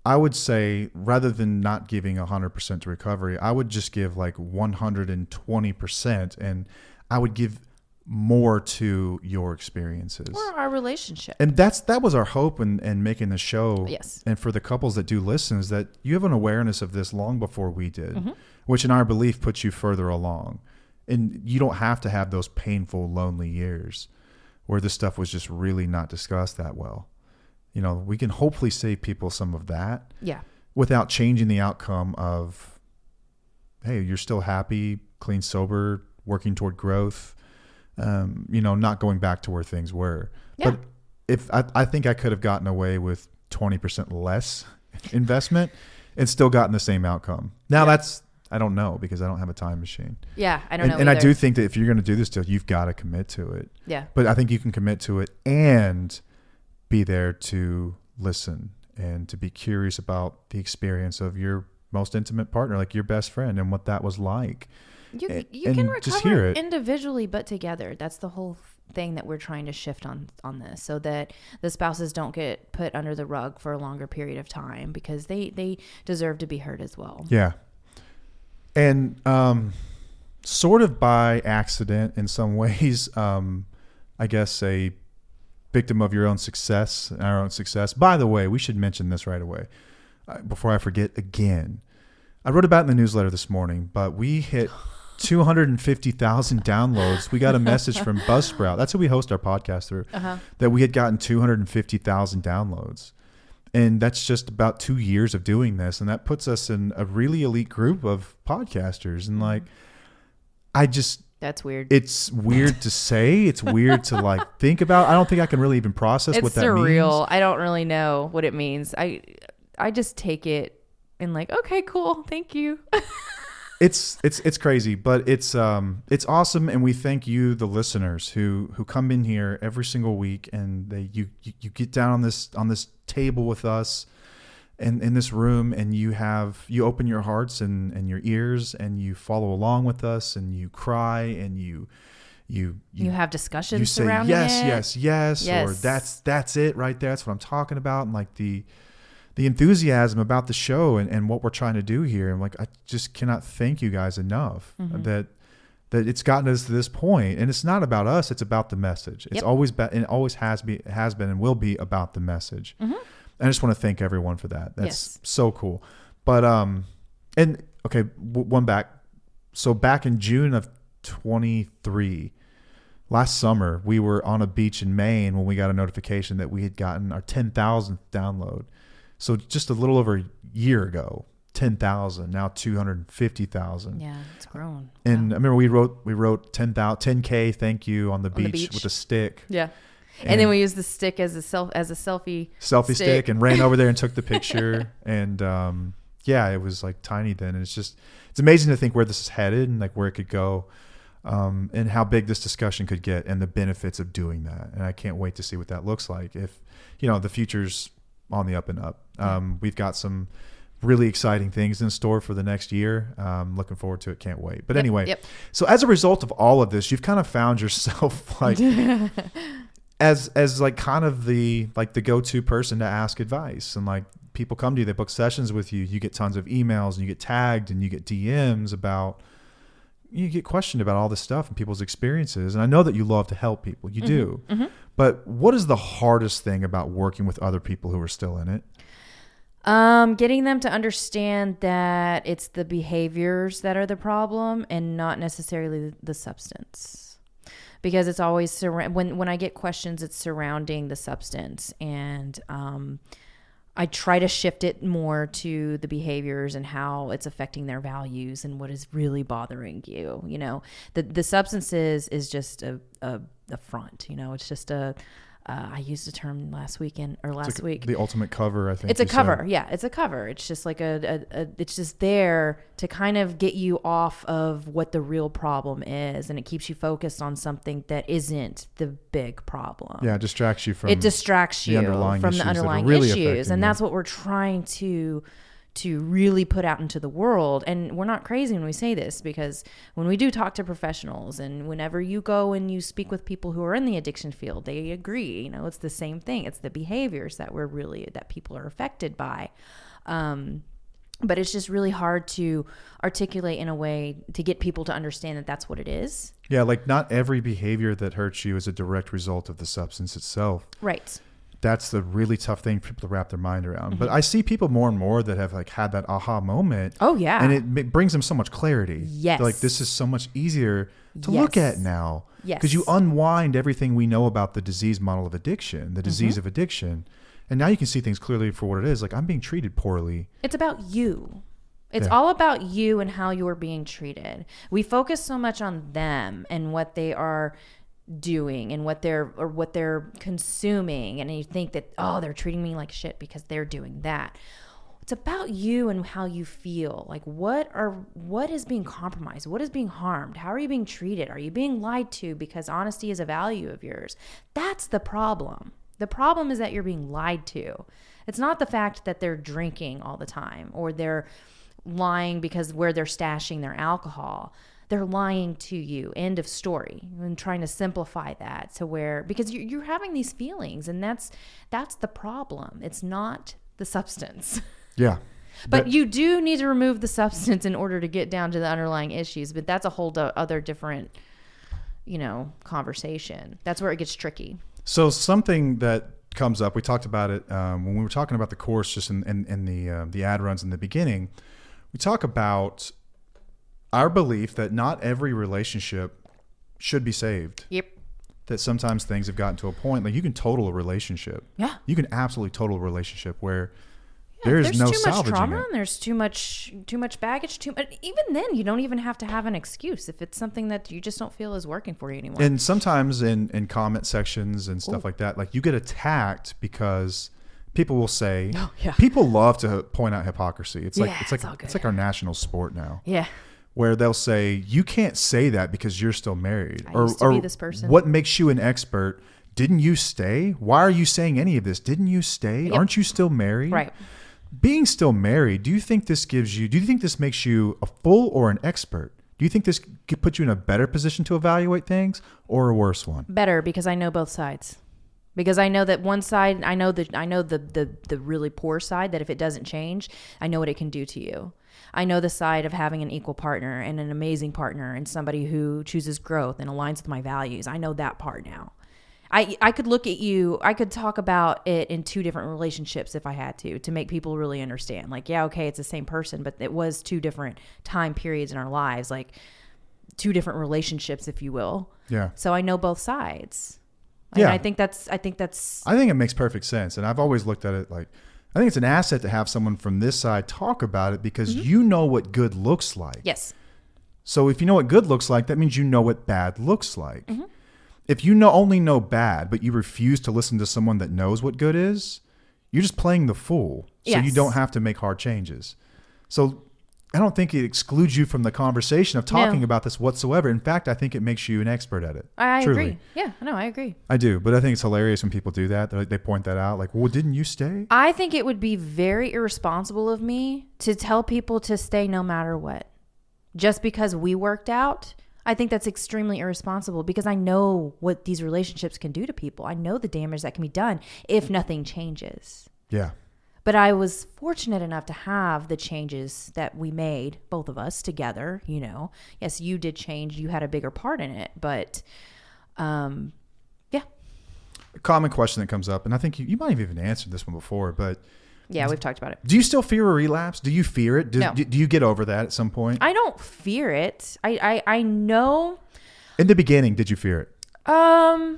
I would say rather than not giving 100% to recovery, I would just give like 120%, and I would give more to your experiences or our relationship. And that was our hope in making the show. Yes. And for the couples that do listen, is that you have an awareness of this long before we did, which in our belief puts you further along. And you don't have to have those painful, lonely years where this stuff was just really not discussed that well. You know, we can hopefully save people some of that. Yeah. Without changing the outcome of, hey, you're still happy, clean, sober, working toward growth. Not going back to where things were. Yeah. But if I think I could have gotten away with 20% less investment and still gotten the same outcome. Now I don't know because I don't have a time machine. Yeah, I don't know. And I do think that if you're going to do this deal, you've got to commit to it. Yeah. But I think you can commit to it and be there to listen and to be curious about the experience of your most intimate partner, like your best friend, and what that was like. You and can just hear recover it. individually, but together. That's the whole thing that we're trying to shift on this, so that the spouses don't get put under the rug for a longer period of time, because they deserve to be heard as well. Yeah. And sort of by accident in some ways, I guess a victim of your own success and our own success. By the way, we should mention this right away before I forget again. I wrote about it in the newsletter this morning, but we hit 250,000 downloads. We got a message from Buzzsprout. That's who we host our podcast through, that we had gotten 250,000 downloads. And that's just about 2 years of doing this. And that puts us in a really elite group of podcasters. And that's weird. It's weird to say. It's weird to think about. I don't think I can really even process what that means. It's surreal. I don't really know what it means. I just take it and okay, cool. Thank you. It's crazy, but it's awesome, and we thank you, the listeners who come in here every single week, and you get down on this table with us, and in this room, and you open your hearts and your ears, and you follow along with us, and you cry, and you have discussions. You say surrounding yes, it. yes, or that's it right there. That's what I'm talking about, and the enthusiasm about the show and what we're trying to do here. And I just cannot thank you guys enough that it's gotten us to this point. And it's not about us. It's about the message. It's always been, and always has been and will be about the message. And I just want to thank everyone for that. That's so cool. But, one back. So back in June of 23, last summer, we were on a beach in Maine when we got a notification that we had gotten our 10,000th download. So just a little over a year ago, 10,000, now 250,000. Yeah, it's grown. And I remember we wrote 10K thank you on the beach with a stick. Yeah. And then we used the stick as a selfie stick and ran over there and took the picture. And it was tiny then. And it's amazing to think where this is headed and where it could go, and how big this discussion could get and the benefits of doing that. And I can't wait to see what that looks like if, the future's on the up and up. We've got some really exciting things in store for the next year. Looking forward to it. Can't wait. But anyway, so as a result of all of this, you've kind of found yourself as kind of the go-to person to ask advice. And people come to you, they book sessions with you. You get tons of emails and you get tagged and you get DMs about, you get questioned about all this stuff and people's experiences. And I know that you love to help people. You do. But what is the hardest thing about working with other people who are still in it? Getting them to understand that it's the behaviors that are the problem and not necessarily the substance. Because it's always when I get questions, it's surrounding the substance, and I try to shift it more to the behaviors and how it's affecting their values and what is really bothering you. The substances is just a front. It's just I used a term last week. The ultimate cover, I think. It's a cover. Yeah, it's a cover. It's just it's just there to kind of get you off of what the real problem is, and it keeps you focused on something that isn't the big problem. Yeah, it distracts you from the underlying issues, and that's what we're trying to really put out into the world. And we're not crazy when we say this, because when we do talk to professionals, and whenever you go and you speak with people who are in the addiction field, they agree, it's the same thing. It's the behaviors that people are affected by. But it's just really hard to articulate in a way to get people to understand that that's what it is. Yeah, like not every behavior that hurts you is a direct result of the substance itself. Right. That's the really tough thing for people to wrap their mind around. But I see people more and more that have like had that aha moment. Oh, yeah. And it brings them so much clarity. Yes. They're like, this is so much easier to look at now. Yes. Because you unwind everything we know about the disease model of addiction, the disease of addiction. And now you can see things clearly for what it is. Like, I'm being treated poorly. It's about you. It's all about you and how you're being treated. We focus so much on them and what they are doing and what they're consuming, and you think that, oh, they're treating me like shit because they're doing that. It's about you and how you feel. Like, what is being compromised? What is being harmed? How are you being treated? Are you being lied to because honesty is a value of yours? That's the problem. The problem is that you're being lied to. It's not the fact that they're drinking all the time or they're lying because where they're stashing their alcohol. They're lying to you. End of story. And trying to simplify that to where, because you're having these feelings, and that's the problem. It's not the substance. Yeah. But you do need to remove the substance in order to get down to the underlying issues. But that's a whole other different, conversation. That's where it gets tricky. So something that comes up, we talked about it when we were talking about the course, just in the ad runs in the beginning. We talk about our belief that not every relationship should be saved. Yep. That sometimes things have gotten to a point, like you can total a relationship. Yeah. You can absolutely total a relationship where there's no salvaging it. There's too much trauma, and there's too much baggage. Even then, you don't even have to have an excuse if it's something that you just don't feel is working for you anymore. And sometimes in comment sections and stuff like that, like you get attacked because people will say, people love to point out hypocrisy. It's like our national sport now. Yeah. Where they'll say, you can't say that because you're still married. I used to be this person. What makes you an expert? Didn't you stay? Why are you saying any of this? Didn't you stay? Yep. Aren't you still married? Right. Being still married, do you think this makes you a fool or an expert? Do you think this could put you in a better position to evaluate things or a worse one? Better, because I know both sides. Because I know that one side, I know the really poor side, that if it doesn't change, I know what it can do to you. I know the side of having an equal partner and an amazing partner and somebody who chooses growth and aligns with my values. I know that part now. I could look at you, I could talk about it in two different relationships if I had to make people really understand. Like, yeah, okay, it's the same person, but it was two different time periods in our lives, like two different relationships, if you will. Yeah. So I know both sides. Yeah. And I think it makes perfect sense. And I've always looked at it like, I think it's an asset to have someone from this side talk about it because you know what good looks like. Yes. So if you know what good looks like, that means you know what bad looks like. Mm-hmm. If you only know bad, but you refuse to listen to someone that knows what good is, you're just playing the fool. So you don't have to make hard changes. So I don't think it excludes you from the conversation of talking about this whatsoever. In fact, I think it makes you an expert at it. I agree. Yeah, no, I agree. I do. But I think it's hilarious when people do that. They point that out. Like, well, didn't you stay? I think it would be very irresponsible of me to tell people to stay no matter what. Just because we worked out, I think that's extremely irresponsible because I know what these relationships can do to people. I know the damage that can be done if nothing changes. Yeah. But I was fortunate enough to have the changes that we made, both of us together, Yes, you did change. You had a bigger part in it. But, yeah. A common question that comes up, and I think you might have even answered this one before, but... Yeah, we've talked about it. Do you still fear a relapse? Do you fear it? No. Do you get over that at some point? I don't fear it. I know. In the beginning, did you fear it? I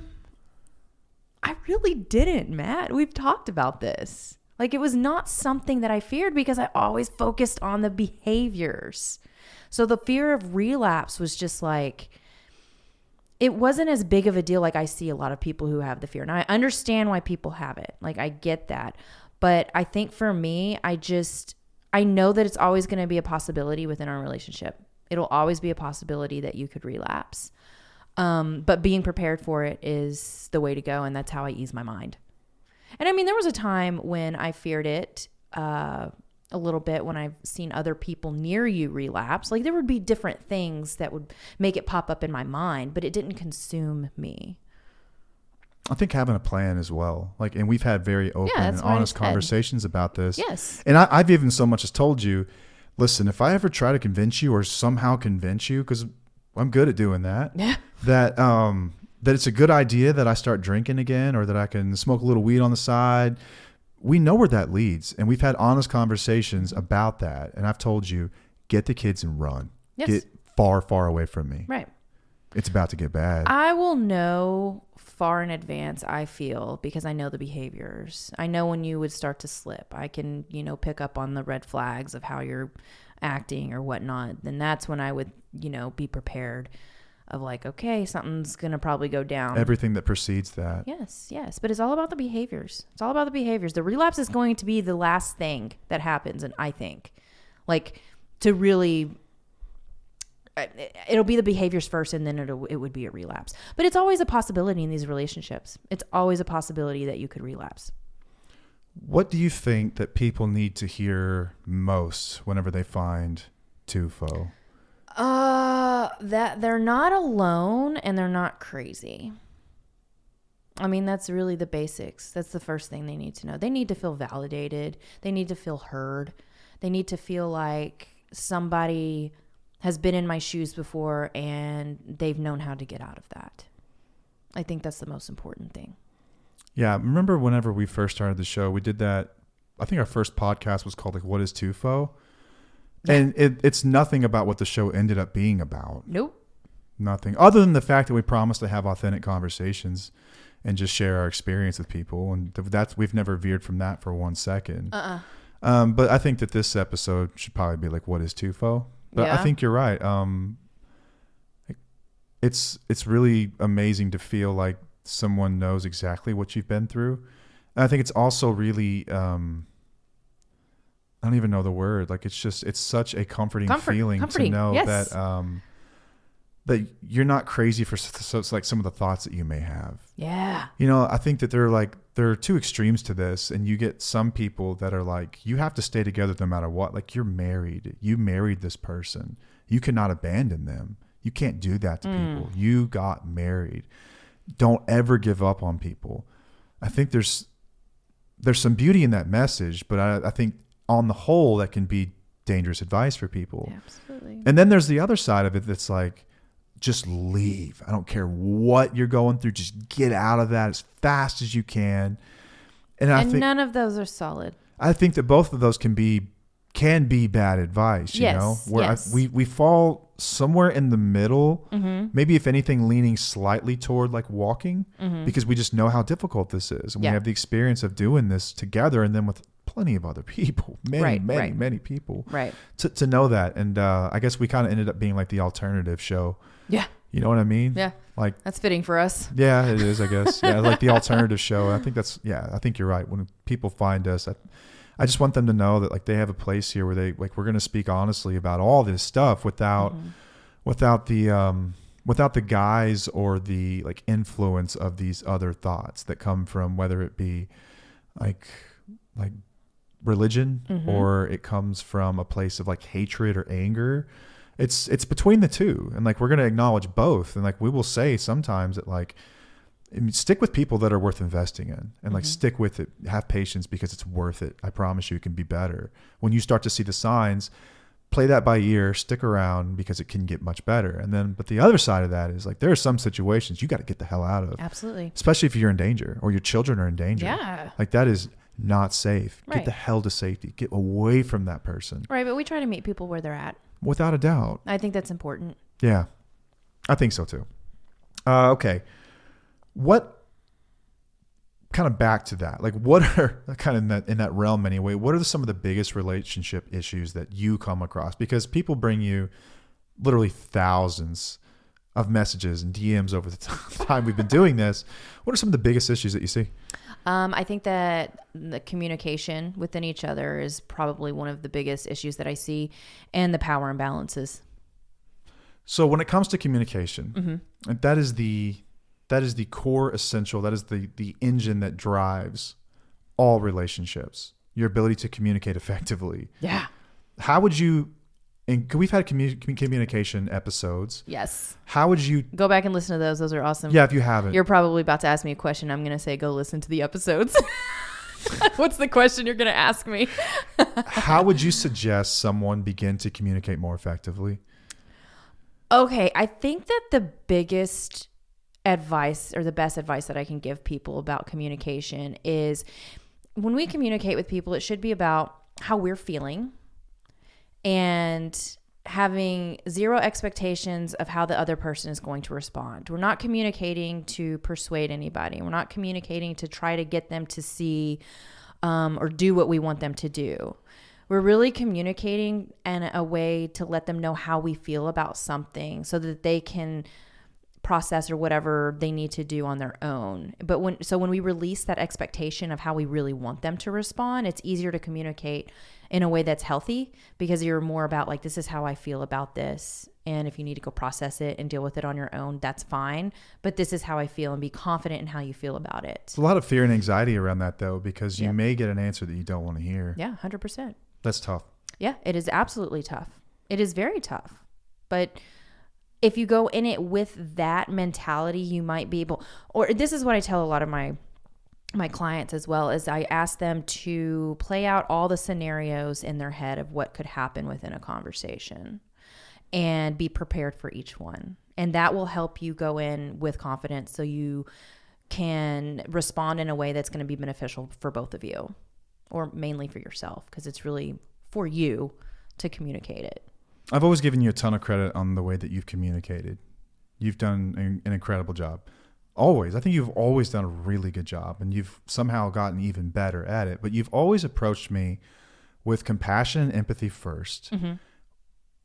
really didn't, Matt. We've talked about this. Like, it was not something that I feared because I always focused on the behaviors. So the fear of relapse was just like, it wasn't as big of a deal like I see a lot of people who have the fear. And I understand why people have it. Like, I get that. But I think for me, I know that it's always going to be a possibility within our relationship. It'll always be a possibility that you could relapse. But being prepared for it is the way to go. And that's how I ease my mind. And I mean, there was a time when I feared it a little bit when I've seen other people near you relapse. Like, there would be different things that would make it pop up in my mind, but it didn't consume me. I think having a plan as well. Like, and we've had very open and that's what I honest said. conversations about this. Yes. And I've even so much as told you, listen, if I ever try to convince you or somehow convince you, because I'm good at doing that, that it's a good idea that I start drinking again or that I can smoke a little weed on the side, we know where that leads. And we've had honest conversations about that. And I've told you, get the kids and run. Yes. Get far, far away from me. Right. It's about to get bad. I will know far in advance, I feel, because I know the behaviors. I know when you would start to slip. I can, pick up on the red flags of how you're acting or whatnot. Then that's when I would, be prepared of like, okay, something's going to probably go down. Everything that precedes that. Yes. But it's all about the behaviors. It's all about the behaviors. The relapse is going to be the last thing that happens. And I think like to really, it'll be the behaviors first and then it would be a relapse. But it's always a possibility in these relationships. It's always a possibility that you could relapse. What do you think that people need to hear most whenever they find TUFO? That they're not alone and they're not crazy. I mean, that's really the basics. That's the first thing they need to know. They need to feel validated. They need to feel heard. They need to feel like somebody has been in my shoes before and they've known how to get out of that. I think that's the most important thing. Yeah. Remember whenever we first started the show, we did that. I think our first podcast was called like, What is TUFO? Yeah. And it's nothing about what the show ended up being about. Nope. Nothing other than the fact that we promised to have authentic conversations and just share our experience with people. And we've never veered from that for 1 second. But I think that this episode should probably be like, What is TUFO? But yeah. I think you're right. It's really amazing to feel like someone knows exactly what you've been through. And I think it's also really, I don't even know the word. Like it's such a comforting feeling to know yes. that you're not crazy for like some of the thoughts that you may have. Yeah. I think that there are two extremes to this, and you get some people that are like, you have to stay together no matter what. Like you're married. You married this person. You cannot abandon them. You can't do that to people. You got married. Don't ever give up on people. I think there's some beauty in that message, but I think on the whole, that can be dangerous advice for people. Absolutely. And then there's the other side of it that's like, just leave. I don't care what you're going through. Just get out of that as fast as you can. And I think none of those are solid. I think that both of those can be bad advice, you know, where we fall somewhere in the middle, maybe if anything, leaning slightly toward like walking because we just know how difficult this is. And we have the experience of doing this together and then with plenty of other people, many people to know that. And I guess we kind of ended up being like the alternative show. Yeah. You know what I mean? Yeah. Like that's fitting for us. Yeah, it is, I guess. Yeah. Like the alternative show. I think I think you're right. When people find us, I just want them to know that like they have a place here where they like, we're going to speak honestly about all this stuff without the guise or the like influence of these other thoughts that come from, whether it be like religion or it comes from a place of like hatred or anger. It's between the two. And like, we're going to acknowledge both. And like, we will say sometimes that like, stick with people that are worth investing in and like stick with it, have patience because it's worth it. I promise you it can be better. When you start to see the signs, play that by ear, stick around because it can get much better. And then, but the other side of that is like, there are some situations you got to get the hell out of. Absolutely. Especially if you're in danger or your children are in danger. Yeah. Like that is not safe. Get the hell to safety. Get away from that person. Right. But we try to meet people where they're at. Without a doubt. I think that's important. Yeah. I think so too. Okay. What kind of back to that? Like what are kind of in that realm anyway, what are some of the biggest relationship issues that you come across? Because people bring you literally thousands of messages and DMs over the time we've been doing this. What are some of the biggest issues that you see? I think that the communication within each other is probably one of the biggest issues that I see, and the power imbalances. So when it comes to communication, and that is the core essential, that is the engine that drives all relationships, your ability to communicate effectively. Yeah. How would you and we've had communication episodes. Yes. How would you go back and listen to those? Those are awesome. Yeah, if you haven't. You're probably about to ask me a question. I'm going to say, go listen to the episodes. What's the question you're going to ask me? How would you suggest someone begin to communicate more effectively? Okay, I think that the biggest advice or the best advice that I can give people about communication is when we communicate with people, it should be about how we're feeling and having zero expectations of how the other person is going to respond. We're not communicating to persuade anybody. We're not communicating to try to get them to see or do what we want them to do. We're really communicating in a way to let them know how we feel about something so that they can process or whatever they need to do on their own. But when we release that expectation of how we really want them to respond, it's easier to communicate in a way that's healthy because you're more about like, this is how I feel about this. And if you need to go process it and deal with it on your own, that's fine. But this is how I feel, and be confident in how you feel about it. There's a lot of fear and anxiety around that though, because you may get an answer that you don't want to hear. Yeah, 100%. That's tough. Yeah, it is absolutely tough. It is very tough. But if you go in it with that mentality, you might be able, or this is what I tell a lot of my clients as well, is I ask them to play out all the scenarios in their head of what could happen within a conversation and be prepared for each one. And that will help you go in with confidence so you can respond in a way that's going to be beneficial for both of you, or mainly for yourself, because it's really for you to communicate it. I've always given you a ton of credit on the way that you've communicated. You've done an incredible job. Always. I think you've always done a really good job, and you've somehow gotten even better at it. But you've always approached me with compassion and empathy first. Mm-hmm.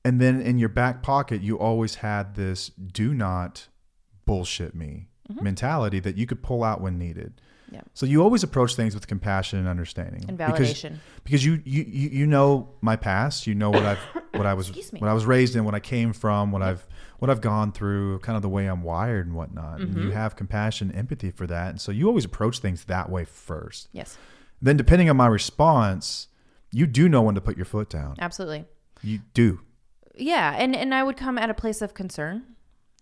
And then in your back pocket, you always had this do not bullshit me mentality that you could pull out when needed. Yeah. So you always approach things with compassion and understanding and validation, because you know my past, you know what I was raised in, what I came from, what I've gone through, kind of the way I'm wired and whatnot. Mm-hmm. And you have compassion, empathy for that, and so you always approach things that way first. Yes. Then depending on my response, you do know when to put your foot down. Absolutely. You do. Yeah, and I would come at a place of concern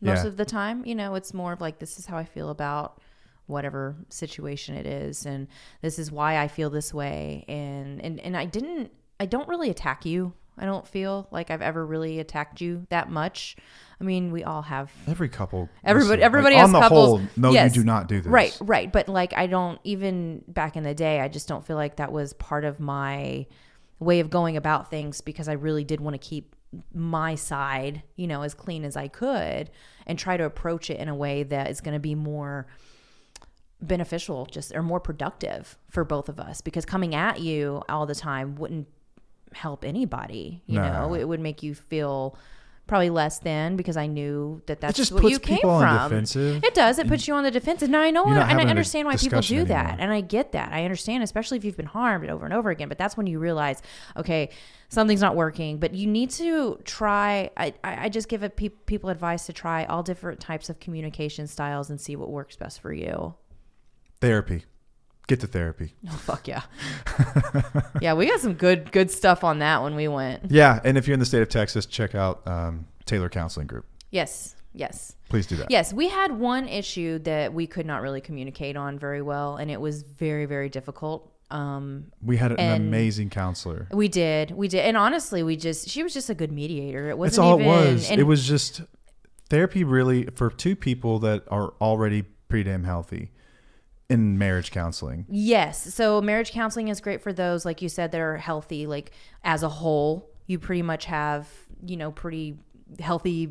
most of the time. You know, it's more of like, this is how I feel about whatever situation it is, and this is why I feel this way, and I don't really attack you. I don't feel like I've ever really attacked you that much. I mean, we all have. Everybody has on the couples. Whole, no, yes, you do not do this. Right. But like, I don't, even back in the day, I just don't feel like that was part of my way of going about things, because I really did want to keep my side, you know, as clean as I could, and try to approach it in a way that is going to be more beneficial, or more productive for both of us, because coming at you all the time wouldn't help anybody. You know, it would make you feel probably less than, because I knew that's what you came from. On the defensive. It does. It puts you on the defensive. Now I know, and I understand why people do that, and I get that. I understand, especially if you've been harmed over and over again. But that's when you realize, okay, something's not working. But you need to try. I just give people advice to try all different types of communication styles and see what works best for you. Therapy. Get to therapy. Oh, fuck yeah. Yeah, we got some good stuff on that when we went. Yeah, and if you're in the state of Texas, check out Taylor Counseling Group. Yes. Please do that. Yes, we had one issue that we could not really communicate on very well, and it was very, very difficult. We had an amazing counselor. We did. And honestly, she was just a good mediator. It wasn't That's all even, it was. It was just therapy, really, for two people that are already pretty damn healthy. In marriage counseling. Yes. So marriage counseling is great for those, like you said, that are healthy. Like, as a whole, you pretty much have, you know, pretty healthy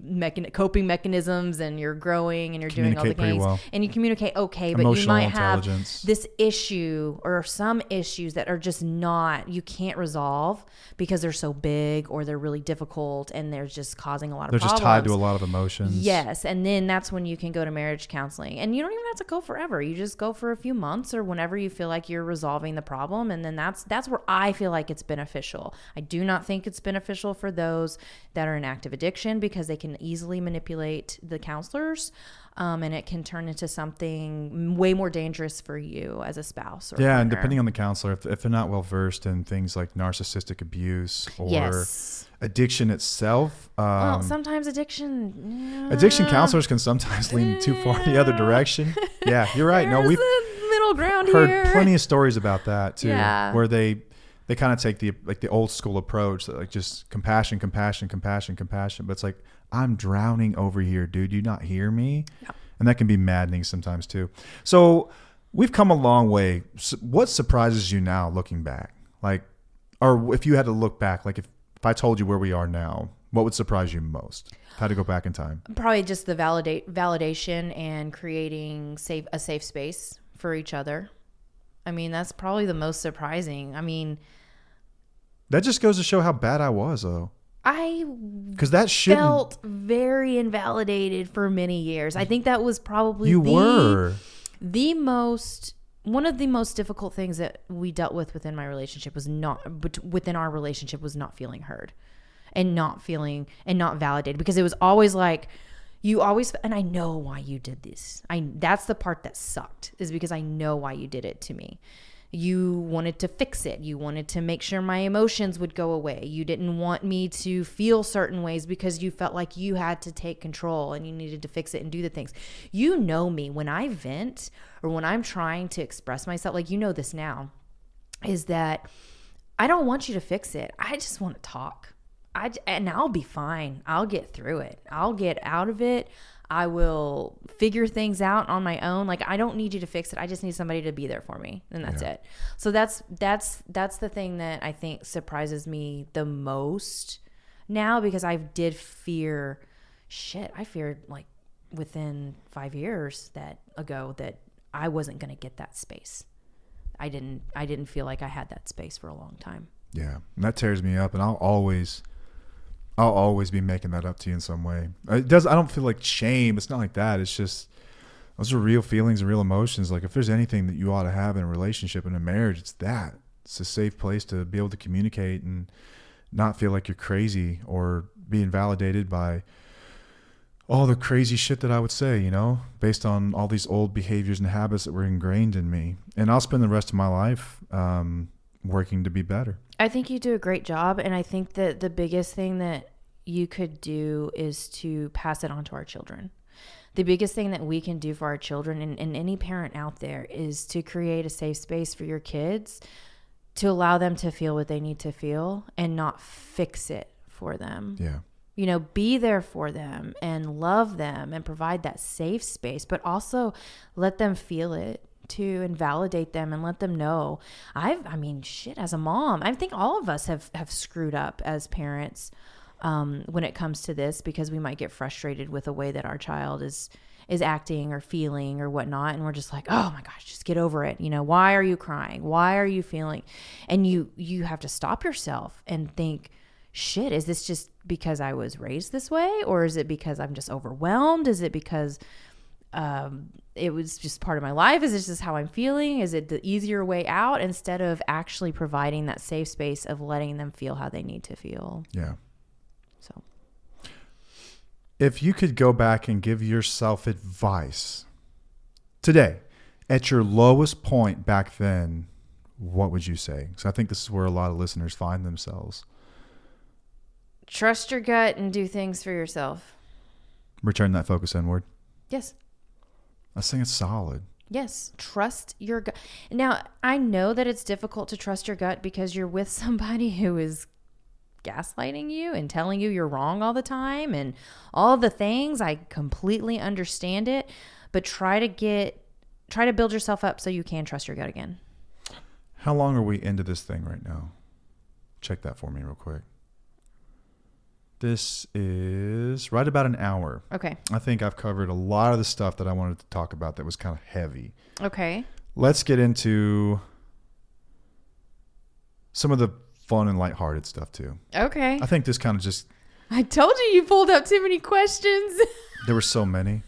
coping mechanisms, and you're growing and you're doing all the things, and you communicate okay, but you might have this issue or some issues that are just you can't resolve because they're so big, or they're really difficult, and they're just causing a lot of problems. They're just tied to a lot of emotions. Yes. And then that's when you can go to marriage counseling, and you don't even have to go forever. You just go for a few months or whenever you feel like you're resolving the problem. And then that's where I feel like it's beneficial. I do not think it's beneficial for those that are in active addiction. addiction because they can easily manipulate the counselors, and it can turn into something way more dangerous for you as a spouse. Or yeah, partner. and depending on the counselor, if they're not well versed in things like narcissistic abuse or addiction itself. Well, sometimes addiction counselors can sometimes lean too far in the other direction. Yeah, you're right. No, we've a middle ground heard here. plenty of stories about that too, Yeah. where they kind of take the old school approach, that like just compassion. But it's like, I'm drowning over here, dude. Do you not hear me? Yeah. And that can be maddening sometimes too. So we've come a long way. What surprises you now looking back? Like, or if you had to look back, like if I told you where we are now, what would surprise you most? How to go back in time? Probably just the validation and creating a safe space for each other. I mean, that's probably the most surprising. I mean, that just goes to show how bad I was, though. Because that felt very invalidated for many years. I think that was probably one of the most difficult things that we dealt with within our relationship was not feeling heard and not validated, because it was always like, and I know why you did this. That's the part that sucked, is because I know why you did it to me. You wanted to fix it. You wanted to make sure my emotions would go away. You didn't want me to feel certain ways because you felt like you had to take control and you needed to fix it and do the things. You know me, when I vent or when I'm trying to express myself, like, you know this now, is that I don't want you to fix it. I just want to talk. And I'll be fine. I'll get through it. I'll get out of it. I will figure things out on my own. Like, I don't need you to fix it. I just need somebody to be there for me. And that's it. So that's the thing that I think surprises me the most now, because I did fear I feared like within 5 years ago that I wasn't going to get that space. I didn't feel like I had that space for a long time. Yeah. And that tears me up, and I'll always be making that up to you in some way. I don't feel like shame. It's not like that. It's just, those are real feelings and real emotions. Like, if there's anything that you ought to have in a relationship and a marriage, it's that. It's a safe place to be able to communicate and not feel like you're crazy or being validated by all the crazy shit that I would say, based on all these old behaviors and habits that were ingrained in me. And I'll spend the rest of my life working to be better. I think you do a great job, and I think that the biggest thing that you could do is to pass it on to our children. The biggest thing that we can do for our children, and any parent out there, is to create a safe space for your kids, to allow them to feel what they need to feel and not fix it for them. Yeah. Be there for them and love them and provide that safe space, but also let them feel it too, and validate them and let them know. As a mom, I think all of us have screwed up as parents when it comes to this, because we might get frustrated with the way that our child is acting or feeling or whatnot, and we're just like, oh my gosh, just get over it. Why are you crying? Why are you feeling? And you have to stop yourself and think, shit, is this just because I was raised this way, or is it because I'm just overwhelmed? Is it because it was just part of my life? Is this just how I'm feeling? Is it the easier way out, instead of actually providing that safe space of letting them feel how they need to feel? Yeah. So if you could go back and give yourself advice today at your lowest point back then, what would you say? So I think this is where a lot of listeners find themselves. Trust your gut and do things for yourself. Return that focus inward. Yes. I think it's solid. Yes. Trust your gut. Now, I know that it's difficult to trust your gut because you're with somebody who is gaslighting you and telling you you're wrong all the time and all the things. I completely understand it, but try to build yourself up so you can trust your gut again. How long are we into this thing right now? Check that for me real quick. This is right about an hour. Okay. I think I've covered a lot of the stuff that I wanted to talk about that was kind of heavy. Okay. Let's get into some of the fun and lighthearted stuff too. Okay. I think this kind of just... I told you pulled up too many questions. There were so many.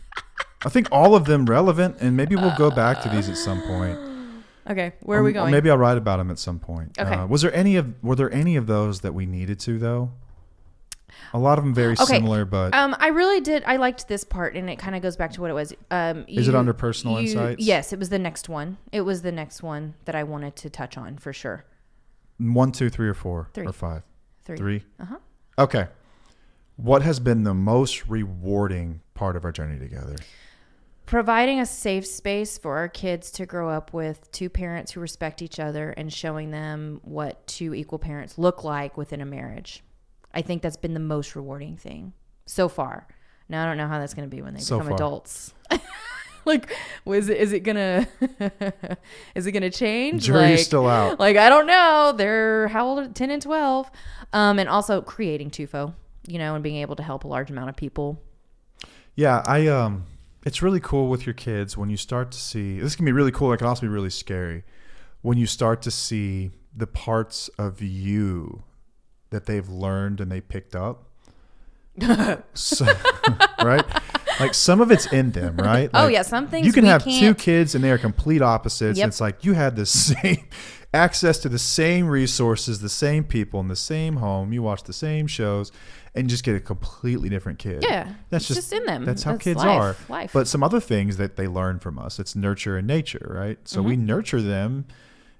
I think all of them relevant, and maybe we'll go back to these at some point. Okay. Where are we going? Or maybe I'll write about them at some point. Okay. Were there any of those that we needed to, though? A lot of them very similar, but I really did. I liked this part, and it kind of goes back to what it was. Is it under personal insights? Yes, it was the next one. It was the next one that I wanted to touch on for sure. 1, 2, 3, or 4, 3. or 5. 3. 3. Uh-huh. Okay. What has been the most rewarding part of our journey together? Providing a safe space for our kids to grow up with 2 parents who respect each other and showing them what 2 equal parents look like within a marriage. I think that's been the most rewarding thing so far. Now I don't know how that's going to be when they become adults. Like, is it gonna change? Jury's still out. Like, I don't know. They're how old? 10 and 12. And also creating TUFO, and being able to help a large amount of people. Yeah, it's really cool with your kids when you start to see. This can be really cool. It can also be really scary when you start to see the parts of you that they've learned and they picked up. So, right? Like some of it's in them, right? Like, some things you can have can't... 2 kids and they are complete opposites. Yep. It's like you had the same access to the same resources, the same people in the same home. You watch the same shows and just get a completely different kid. Yeah. That's just in them. That's how That's kids life. are. Life. But some other things that they learn from us, it's nurture and nature, right? So we nurture them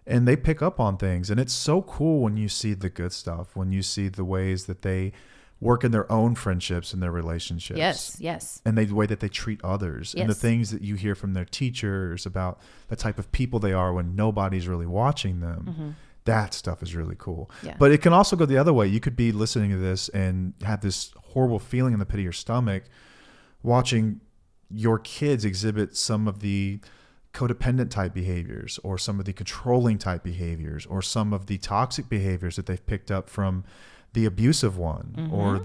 and they pick up on things. And it's so cool when you see the good stuff, when you see the ways that they work in their own friendships and their relationships. Yes. And the way that they treat others. Yes. And the things that you hear from their teachers about the type of people they are when nobody's really watching them. That stuff is really cool. Yeah. But it can also go the other way. You could be listening to this and have this horrible feeling in the pit of your stomach watching your kids exhibit some of the codependent type behaviors or some of the controlling type behaviors or some of the toxic behaviors that they've picked up from the abusive one or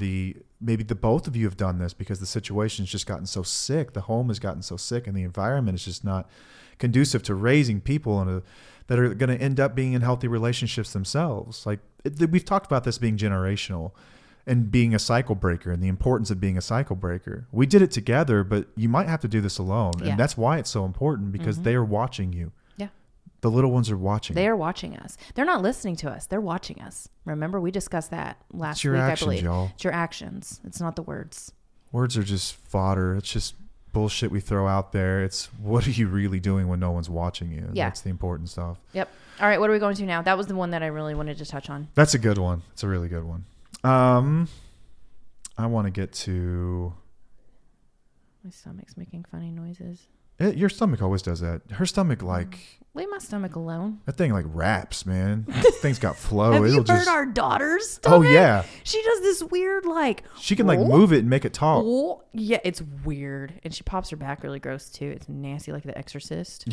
maybe the both of you have done this because the situation's just gotten so sick. The home has gotten so sick and the environment is just not conducive to raising people that are going to end up being in healthy relationships themselves. Like we've talked about this being generational and being a cycle breaker and the importance of being a cycle breaker. We did it together, but you might have to do this alone. Yeah. And that's why it's so important because they are watching you. Yeah. The little ones are watching. They are watching us. They're not listening to us. They're watching us. Remember, we discussed that last week, actions, I believe. y'all. It's your actions. It's not the words. Words are just fodder. It's just bullshit we throw out there. It's what are you really doing when no one's watching you? Yeah. That's the important stuff. Yep. All right, what are we going to now? That was the one that I really wanted to touch on. That's a good one. It's a really good one. I want to get to... My stomach's making funny noises. Your stomach always does that. Her stomach, Leave my stomach alone. that thing, raps, man. That thing's got flow. Have you It'll heard our daughter's Oh, stomach? yeah. She does this weird, She can, move it and make it talk. Oh, yeah, it's weird. And she pops her back really gross, too. It's nasty like The Exorcist.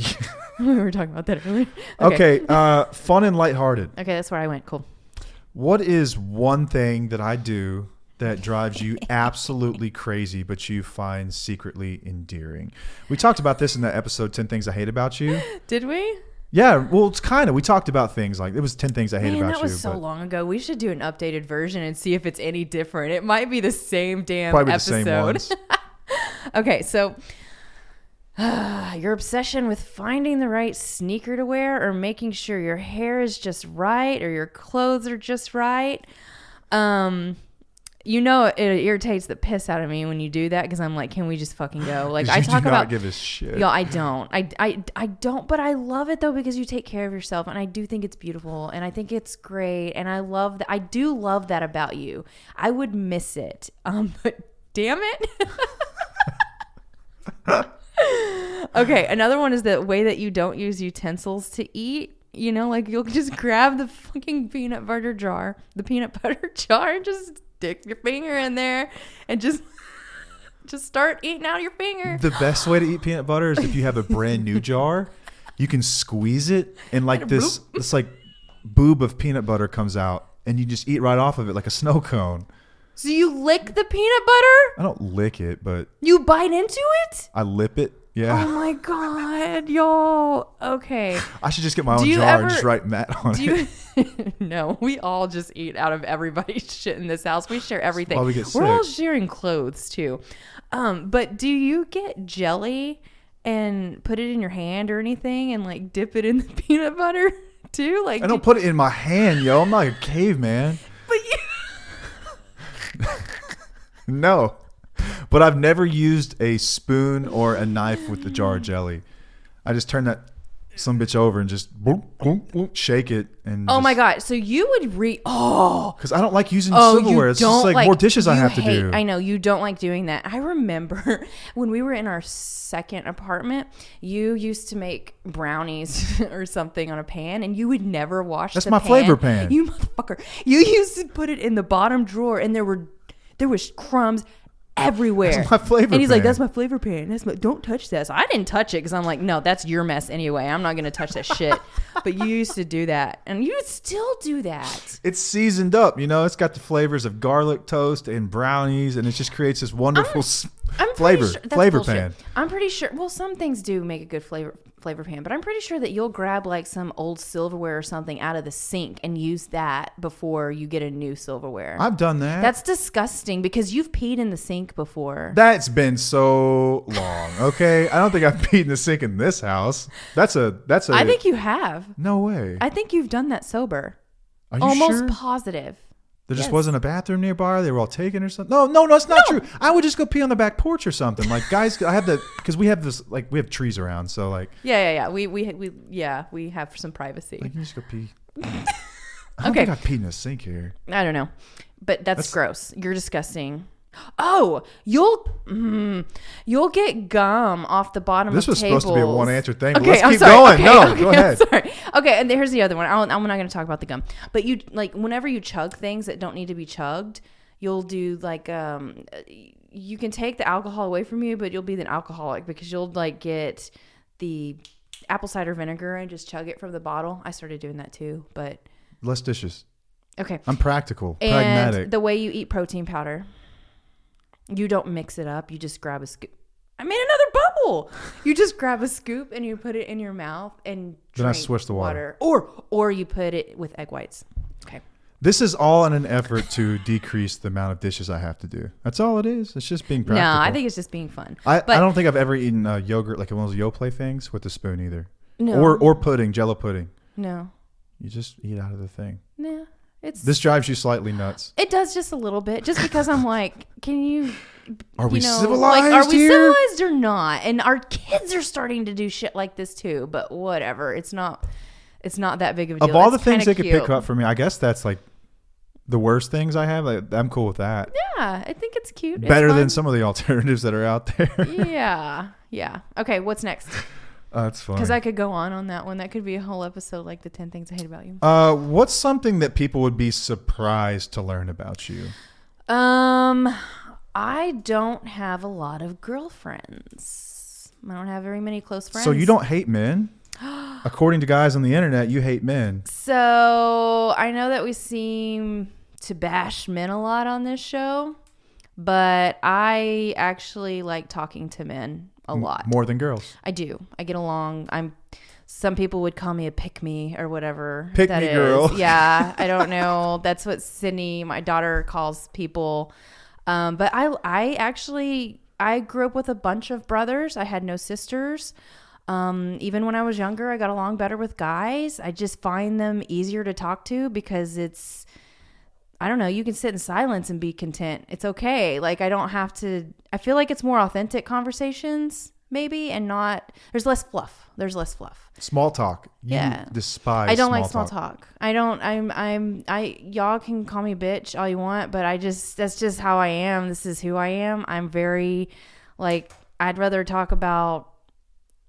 We were talking about that earlier. Okay, fun and lighthearted. Okay, that's where I went. Cool. What is one thing that I do that drives you absolutely crazy, but you find secretly endearing? We talked about this in that episode, 10 Things I Hate About You. Did we? Yeah, well, it's kind of. We talked about things it was 10 Things I Hate About You. That was so long ago. We should do an updated version and see if it's any different. It might be the same damn Probably episode. the same ones. Okay, so your obsession with finding the right sneaker to wear or making sure your hair is just right or your clothes are just right. It irritates the piss out of me when you do that because I'm like, can we just fucking go? Like I talk do about not give a shit. Yo, I don't. I don't, but I love it though because you take care of yourself and I do think it's beautiful and I think it's great and I love that. I do love that about you. I would miss it. But damn it. Okay, another one is the way that you don't use utensils to eat. You'll just grab the fucking peanut butter jar, and just stick your finger in there and just start eating out of your finger. The best way to eat peanut butter is if you have a brand new jar, you can squeeze it and this boob of peanut butter comes out and you just eat right off of it like a snow cone. So you lick the peanut butter? I don't lick it, but you bite into it? I lip it. Yeah. Oh my God, y'all. Okay. I should just get my own jar and just write Matt on it. No, we all just eat out of everybody's shit in this house. We share everything. That's why we get We're all sick. sharing clothes too. But do you get jelly and put it in your hand or anything and dip it in the peanut butter too? I don't put it in my hand, yo. I'm not a caveman. But you... No. But I've never used a spoon or a knife with the jar of jelly. I just turn that some bitch over and just boop, boop, boop, shake it. And Oh my God. So you would because I don't like using silverware. It's just like more dishes I have to do. I know you don't like doing that. I remember when we were in our second apartment, you used to make brownies or something on a pan, and you would never wash That's the my pan. flavor pan. You motherfucker. You used to put it in the bottom drawer, and there was crumbs everywhere. That's my flavor and he's pan. like, that's my flavor pan. Don't touch that. So I didn't touch it because I'm like, no, that's your mess anyway. I'm not going to touch that shit. But you used to do that. And you still do that. It's seasoned up. It's got the flavors of garlic toast and brownies, and it just creates this wonderful flavor. Sure, flavor pan. I'm pretty sure. Well, some things do make a good flavor pan, but I'm pretty sure that you'll grab like some old silverware or something out of the sink and use that before you get a new silverware. I've done that. That's disgusting because you've peed in the sink before. That's been so long. Okay, I don't think I've peed in the sink in this house. That's a. I think you have. No way. I think you've done that sober. Are you Almost sure? Positive. There just wasn't a bathroom nearby. They were all taken or something. No, it's not true. I would just go pee on the back porch or something. Like guys, I have because we have this we have trees around, so like. Yeah. We have some privacy. Like you just go pee. I don't think I've peed in a sink here. I don't know, but that's gross. You're disgusting. Oh, you'll get gum off the bottom of tables. This was supposed to be a one answer thing. But okay, let's keep going. Okay, go ahead. I'm sorry. Okay, and here's the other one. I'm not going to talk about the gum, but you like whenever you chug things that don't need to be chugged, you'll do like you can take the alcohol away from you, but you'll be an alcoholic because you'll like get the apple cider vinegar and just chug it from the bottle. I started doing that too, but less dishes. Okay, I'm pragmatic. And the way you eat protein powder. You don't mix it up. You just grab a scoop. I made another bubble. You just grab a scoop and you put it in your mouth and drink then I swish the water. Or you put it with egg whites. Okay. This is all in an effort to decrease the amount of dishes I have to do. That's all it is. It's just being practical. No, I think it's just being fun. I don't think I've ever eaten yogurt, like one of those Yoplait things, with a spoon either. No. Or pudding, Jello pudding. No. You just eat out of the thing. Yeah. This drives you slightly nuts. It does just a little bit, just because I'm like, can you? Are we civilized like, are we here? civilized or not? And our kids are starting to do shit like this too. But whatever, it's not that big of a deal. Of all the things they could pick up for me, I guess that's like the worst things I have. I'm cool with that. Yeah, I think it's cute. Better than some of the alternatives that are out there. Yeah. Okay, what's next? That's funny. Because I could go on that one. That could be a whole episode, like the 10 things I hate about you. What's something that people would be surprised to learn about you? I don't have a lot of girlfriends. I don't have very many close friends. So you don't hate men? According to guys on the internet, you hate men. So I know that we seem to bash men a lot on this show, but I actually like talking to men a lot. More than girls. I do. I get along. Some people would call me a pick-me or whatever. Pick-me girl. Yeah, I don't know. That's what Sydney, my daughter, calls people. But I grew up with a bunch of brothers. I had no sisters. Even when I was younger, I got along better with guys. I just find them easier to talk to because I don't know, you can sit in silence and be content. It's okay. Like I feel like it's more authentic conversations maybe and there's less fluff. Small talk. You despise I don't like small talk. Y'all can call me bitch all you want, but that's just how I am. This is who I am. I'm very I'd rather talk about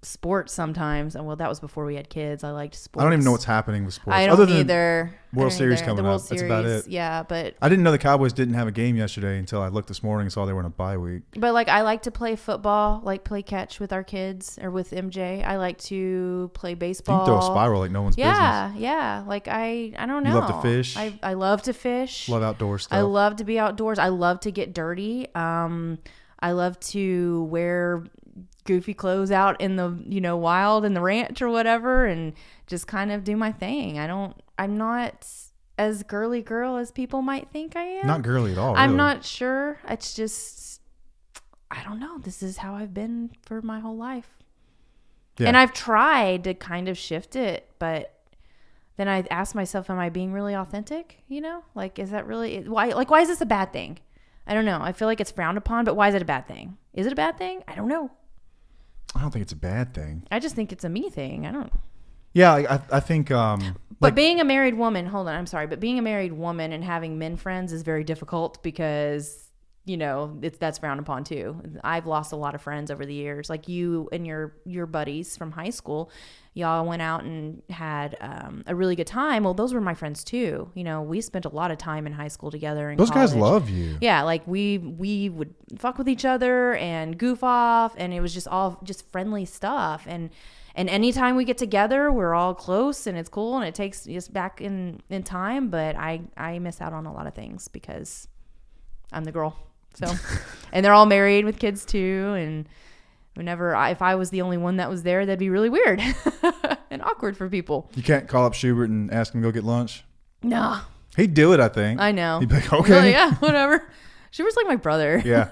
sports sometimes. And well, that was before we had kids. I liked sports. I don't even know what's happening with sports. I don't either. World Series coming up. That's about it. Yeah, but I didn't know the Cowboys didn't have a game yesterday until I looked this morning and saw they were in a bye week. But I like to play football, play catch with our kids or with MJ. I like to play baseball. You can throw a spiral like no one's business. Yeah. I don't know. You love to fish. I love to fish. Love outdoor stuff. I love to be outdoors. I love to get dirty. I love to wear goofy clothes out in the wild in the ranch or whatever and just kind of do my thing. I'm not as girly girl as people might think I am. Not girly at all. I'm really. not sure. It's just, I don't know. This is how I've been for my whole life. Yeah. And I've tried to kind of shift it, but then I ask myself, am I being really authentic? Is that really why is this a bad thing? I don't know. I feel like it's frowned upon, but why is it a bad thing? Is it a bad thing? I don't know. I don't think it's a bad thing. I just think it's a me thing. I don't. Yeah, I think. But being a married woman, hold on, I'm sorry, but being a married woman and having men friends is very difficult because, you know, that's frowned upon too. I've lost a lot of friends over the years. Like you and your buddies from high school, y'all went out and had a really good time. Well, those were my friends too. You know, we spent a lot of time in high school together. Those guys love you. Yeah, like we would fuck with each other and goof off, and it was just all just friendly stuff. And anytime we get together, we're all close and it's cool and it takes us back in time. But I miss out on a lot of things because I'm the girl. So, and they're all married with kids too. And if I was the only one that was there, that'd be really weird and awkward for people. You can't call up Schubert and ask him to go get lunch? No. He'd do it, I think. I know. He'd be like, okay. Well, yeah, whatever. Schubert's like my brother. Yeah.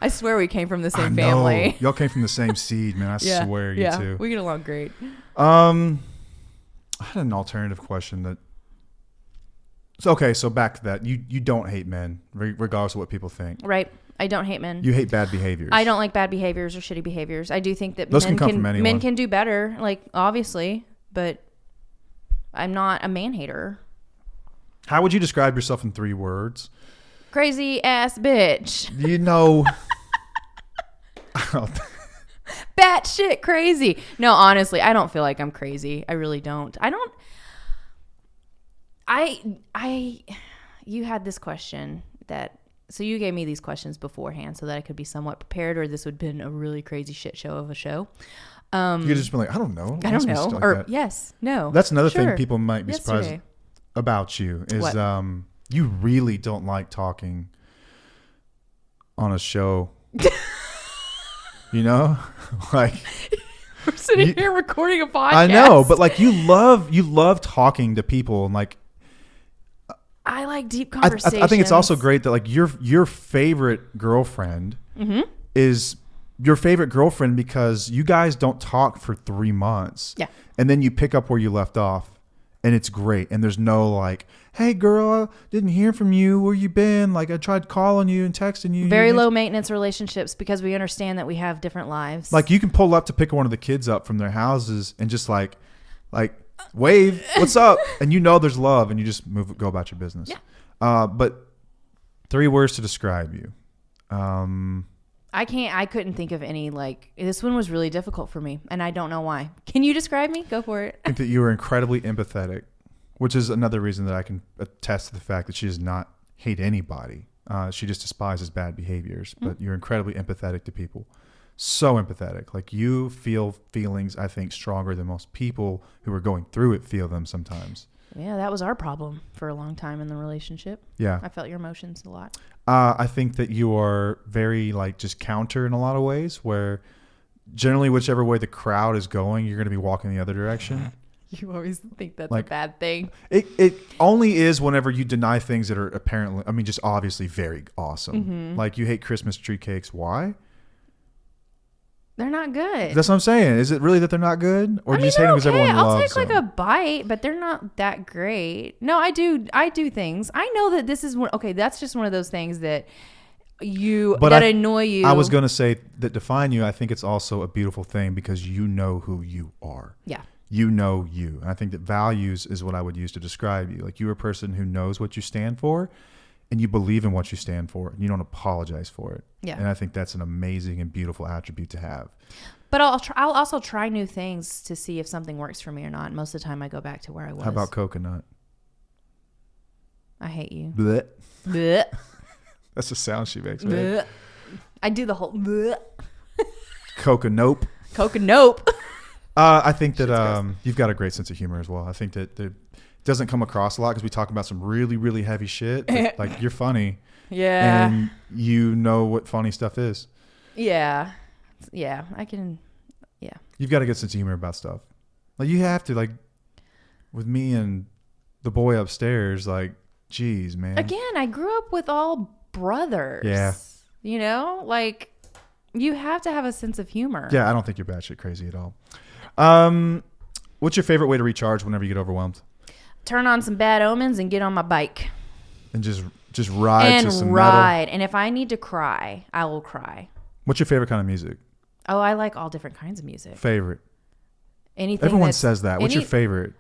I swear we came from the same I know. family. Y'all came from the same seed, man. I swear you two. We get along great. I had an alternative question that. So back to that. You don't hate men, regardless of what people think. Right. I don't hate men. You hate bad behaviors. I don't like bad behaviors or shitty behaviors. I do think that those can come from anyone. Men can do better, like obviously, but I'm not a man hater. How would you describe yourself in 3 words? Crazy ass bitch. You know. Batshit crazy. No, honestly, I don't feel like I'm crazy. I really don't. You had this question so you gave me these questions beforehand so that I could be somewhat prepared, or this would have been a really crazy shit show of a show. You could just be like, I don't know. I don't know. Like or that. Yes, no. That's another thing people might be surprised Yesterday. about you is What? You really don't like talking on a show. You know? Like we're sitting here recording a podcast. I know, but like you love talking to people, and like I like deep conversations. I think it's also great that like your favorite girlfriend is your favorite girlfriend because you guys don't talk for 3 months. Yeah. And then you pick up where you left off, and it's great. And there's no like, hey girl, I didn't hear from you. Where you been? Like I tried calling you and texting you. Very low maintenance relationships because we understand that we have different lives. Like you can pull up to pick one of the kids up from their houses and just like wave, what's up? And you know there's love, and you just go about your business. Yeah. But 3 words to describe you. I couldn't think of any, this one was really difficult for me, and I don't know why. Can you describe me? Go for it. I think that you are incredibly empathetic, which is another reason that I can attest to the fact that she does not hate anybody. She just despises bad behaviors, but you're incredibly empathetic to people. So empathetic. Like you feel feelings, I think, stronger than most people who are going through it feel them sometimes. Yeah, that was our problem for a long time in the relationship. Yeah. I felt your emotions a lot. I think that you are very just counter in a lot of ways, where generally whichever way the crowd is going, you're going to be walking the other direction. You always think that's a bad thing. It only is whenever you deny things that are apparently, just obviously very awesome. Mm-hmm. Like you hate Christmas tree cakes. Why? They're not good. That's what I'm saying. Is it really that they're not good? Or do you just hate them because everyone loves them? I'll take a bite, but they're not that great. No, I do things. I know that this is that's just one of those things that annoy you. I was going to say that define you, I think it's also a beautiful thing because you know who you are. Yeah. You know you. And I think that values is what I would use to describe you. Like you're a person who knows what you stand for, and you believe in what you stand for, and you don't apologize for it. Yeah. And I think that's an amazing and beautiful attribute to have. But I'll also try new things to see if something works for me or not. Most of the time I go back to where I was. How about coconut? I hate you. Blech. Blech. That's the sound she makes, right? Blech. I do the whole blech. Coconope. Coconope. I think that you've got a great sense of humor as well. I think that it doesn't come across a lot because we talk about some really, really heavy shit. But, like you're funny. Yeah. And you know what funny stuff is. Yeah. Yeah. I can. Yeah. You've got a good sense of humor about stuff. Like you have to, with me and the boy upstairs, geez, man. Again, I grew up with all brothers. Yeah. You know, you have to have a sense of humor. Yeah, I don't think you're batshit crazy at all. What's your favorite way to recharge whenever you get overwhelmed? Turn on some Bad Omens and get on my bike. And just Just ride to some metal. And if I need to cry, I will cry. What's your favorite kind of music? Oh, I like all different kinds of music. Favorite. Anything. Everyone says that. What's your favorite?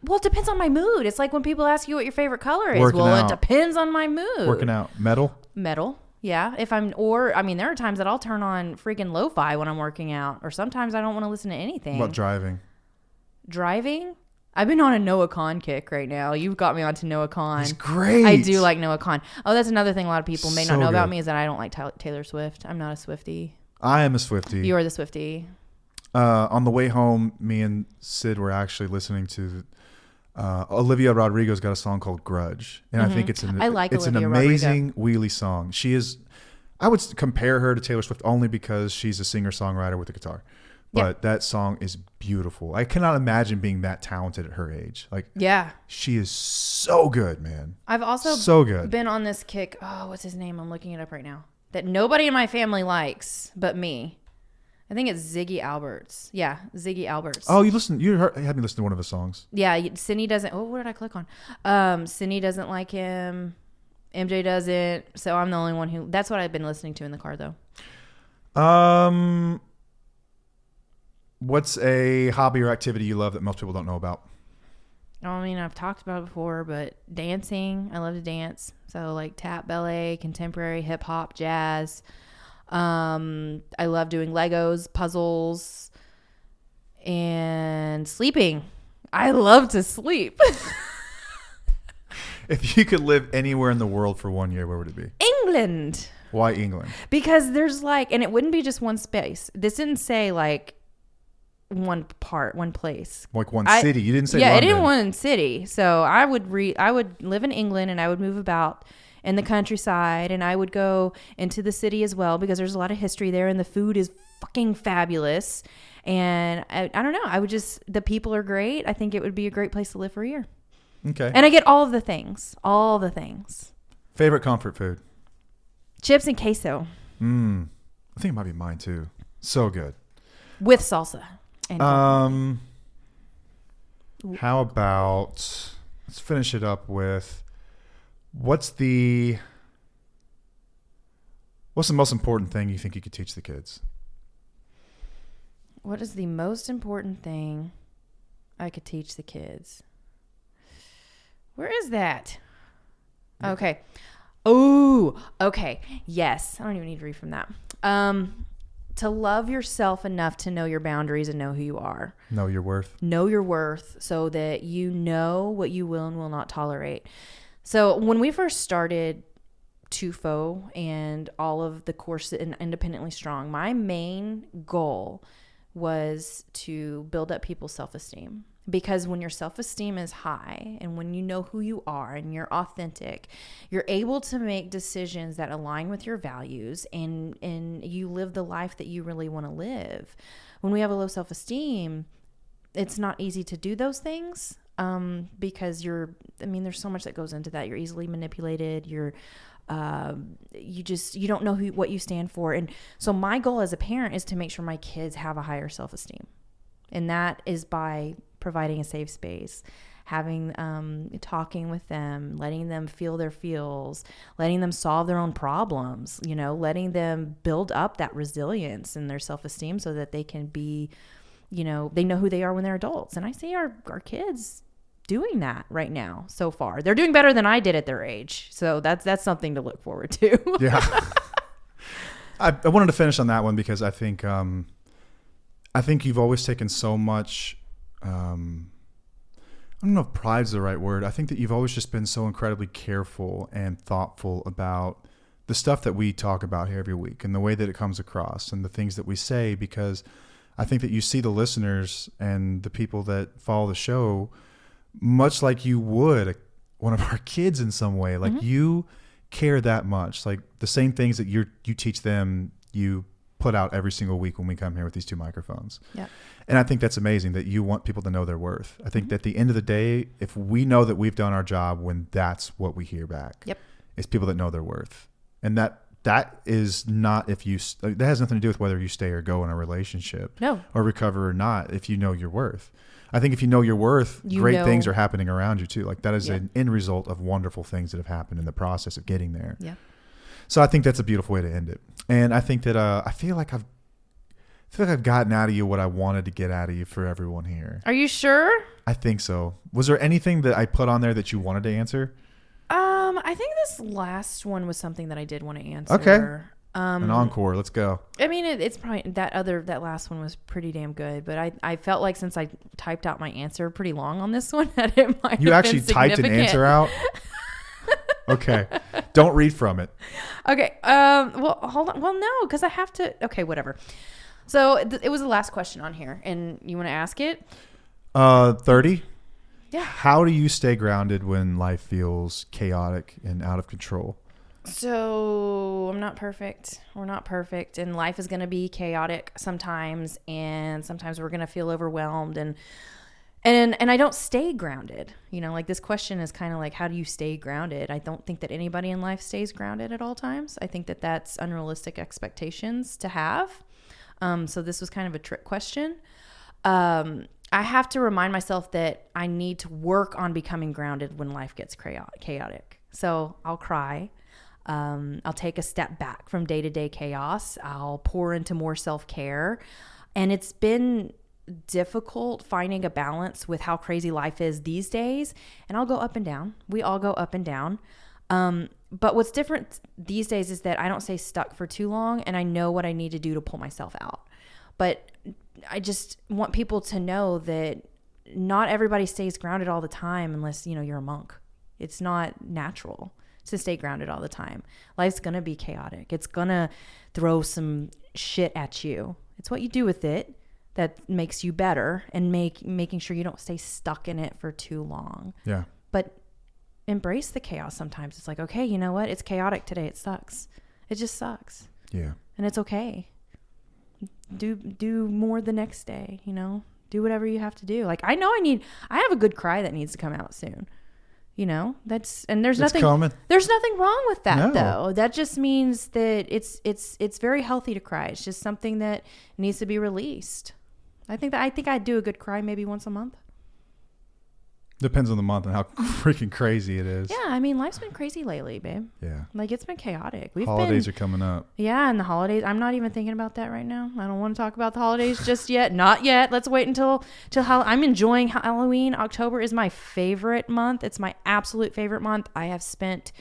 Well, it depends on my mood. It's like when people ask you what your favorite color is. Working Well, out. it depends on my mood. Working out. Metal? Metal. Yeah. There are times that I'll turn on freaking lo-fi when I'm working out. Or sometimes I don't want to listen to anything. What about driving? Driving? I've been on a Noah Kahan kick right now. You've got me onto Noah Kahan. He's great. I do like Noah Kahan. Oh, that's another thing a lot of people may not know about good. me is that I don't like Taylor Swift. I'm not a Swiftie. I am a Swiftie. You are the Swiftie. On the way home, me and Sid were actually listening to Olivia Rodrigo's got a song called Grudge. And I think it's an amazing wheelie song. She is, I would compare her to Taylor Swift only because she's a singer-songwriter with a guitar. But that song is beautiful. I cannot imagine being that talented at her age. Like, she is so good, man. I've also so good. Been on this kick. Oh, what's his name? I'm looking it up right now. That nobody in my family likes but me. I think it's Ziggy Alberts. Yeah, Ziggy Alberts. Oh, you had me listen to one of his songs. Yeah, Cindy doesn't. Oh, what did I click on? Cindy doesn't like him. MJ doesn't. So I'm the only one who. That's what I've been listening to in the car, though. What's a hobby or activity you love that most people don't know about? I mean, I've talked about it before, but dancing. I love to dance. So like tap, ballet, contemporary, hip hop, jazz. I love doing Legos, puzzles, and sleeping. I love to sleep. If you could live anywhere in the world for 1 year, where would it be? England. Why England? Because there's and it wouldn't be just one space. This didn't say one place. Like one city. You didn't say London. London. It didn't one city. So I would live in England and I would move about in the countryside and I would go into the city as well because there's a lot of history there and the food is fucking fabulous. And I don't know. The people are great. I think it would be a great place to live for a year. Okay. And I get all of the things. All the things. Favorite comfort food? Chips and queso. I think it might be mine too. So good. With salsa. How about, let's finish it up with, what's the most important thing you think you could teach the kids? What is the most important thing I could teach the kids? Where is that? Okay. Oh, okay. Yes. I don't even need to read from that. To love yourself enough to know your boundaries and know who you are. Know your worth. Know your worth so that you know what you will and will not tolerate. So when we first started TUFO and all of the courses in Independently Strong, my main goal was to build up people's self-esteem. Because when your self-esteem is high and when you know who you are and you're authentic, you're able to make decisions that align with your values and you live the life that you really want to live. When we have a low self-esteem, it's not easy to do those things because there's so much that goes into that. You're easily manipulated. You don't know what you stand for. And so my goal as a parent is to make sure my kids have a higher self-esteem. And that is by providing a safe space, talking with them, letting them feel their feels, letting them solve their own problems, letting them build up that resilience and their self-esteem so that they can be, they know who they are when they're adults. And I see our kids doing that right now so far. They're doing better than I did at their age. So that's something to look forward to. Yeah. I wanted to finish on that one because I think you've always taken so much, I don't know if pride's the right word. I think that you've always just been so incredibly careful and thoughtful about the stuff that we talk about here every week and the way that it comes across and the things that we say, because I think that you see the listeners and the people that follow the show much like you would one of our kids in some way. Like you care that much. Like the same things that you teach them, you put out every single week when we come here with these two microphones. Yeah. And I think that's amazing that you want people to know their worth. I think that at the end of the day, if we know that we've done our job, when that's what we hear back, it's people that know their worth. And that is not that has nothing to do with whether you stay or go in a relationship or recover or not. If you know your worth, I think if you know your worth, You great know- things are happening around you too. Like that is Yeah. an end result of wonderful things that have happened in the process of getting there. Yeah. So I think that's a beautiful way to end it. And I think that I feel like I've gotten out of you what I wanted to get out of you for everyone here. Are you sure? I think so. Was there anything that I put on there that you wanted to answer? I think this last one was something that I did want to answer. Okay. An encore. Let's go. I mean, it's probably that last one was pretty damn good, but I felt like since I typed out my answer pretty long on this one, that it might You have actually been typed an significant. answer out? Okay. Don't read from it. Okay. Well, hold on. Well, no, because I have to. Okay, whatever. So it was the last question on here, and you want to ask it? 30. Yeah. How do you stay grounded when life feels chaotic and out of control? So I'm not perfect. We're not perfect, and life is going to be chaotic sometimes, and sometimes we're going to feel overwhelmed, and I don't stay grounded. You know, like this question is kind of like, how do you stay grounded? I don't think that anybody in life stays grounded at all times. I think that that's unrealistic expectations to have. So this was kind of a trick question. I have to remind myself that I need to work on becoming grounded when life gets chaotic. So I'll cry. I'll take a step back from day-to-day chaos. I'll pour into more self-care. And it's been difficult finding a balance with how crazy life is these days. And I'll go up and down. We all go up and down. But what's different these days is that I don't stay stuck for too long, and I know what I need to do to pull myself out. But I just want people to know that not everybody stays grounded all the time unless, you know, you're a monk. It's not natural to stay grounded all the time. Life's going to be chaotic. It's going to throw some shit at you. It's what you do with it that makes you better, and making sure you don't stay stuck in it for too long. Yeah. But embrace the chaos sometimes. It's like, okay, you know what? It's chaotic today. It sucks. It just sucks. Yeah. And it's okay. Do more the next day, you know? Do whatever you have to do. Like, I have a good cry that needs to come out soon. You know? There's nothing coming. There's nothing wrong with that, No. though. That just means that it's very healthy to cry. It's just something that needs to be released. I think I'd do a good cry maybe once a month. Depends on the month and how freaking crazy it is. Yeah, I mean, life's been crazy lately, babe. Yeah. Like, it's been chaotic. Holidays are coming up. Yeah, and the holidays. I'm not even thinking about that right now. I don't want to talk about the holidays just yet. Not yet. Let's wait until I'm enjoying Halloween. October is my favorite month. It's my absolute favorite month. I have spent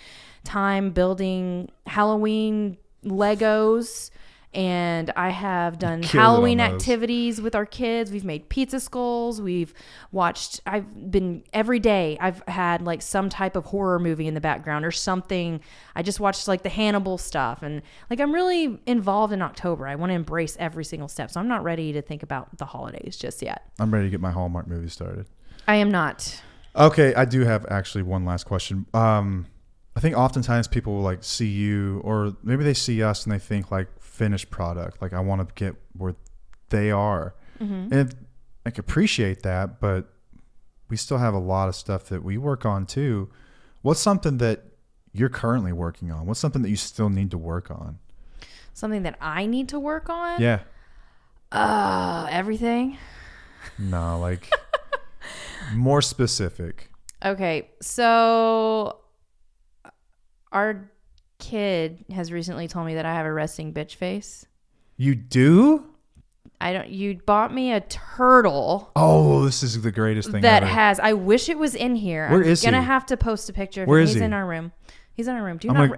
time building Halloween Legos, and I have done Halloween activities with our kids. We've made pizza skulls. Every day I've had like some type of horror movie in the background or something. I just watched like the Hannibal stuff, and like I'm really involved in October. I want to embrace every single step. So I'm not ready to think about the holidays just yet. I'm ready to get my Hallmark movie started. I am not. Okay, I do have actually one last question. I think oftentimes people will like see you, or maybe they see us and they think like finished product. Like, I want to get where they are. Mm-hmm. And I can appreciate that, but we still have a lot of stuff that we work on too. What's something that you're currently working on? What's something that you still need to work on? Something that I need to work on? Yeah. Everything. No, like more specific. Okay, so our kid has recently told me that I have a resting bitch face. You do? You bought me a turtle. Oh, this is the greatest thing that ever. I wish it was in here. Where is he? I'm gonna have to post a picture of Where him. is He's he? in our room. He's in our room. I'm gonna go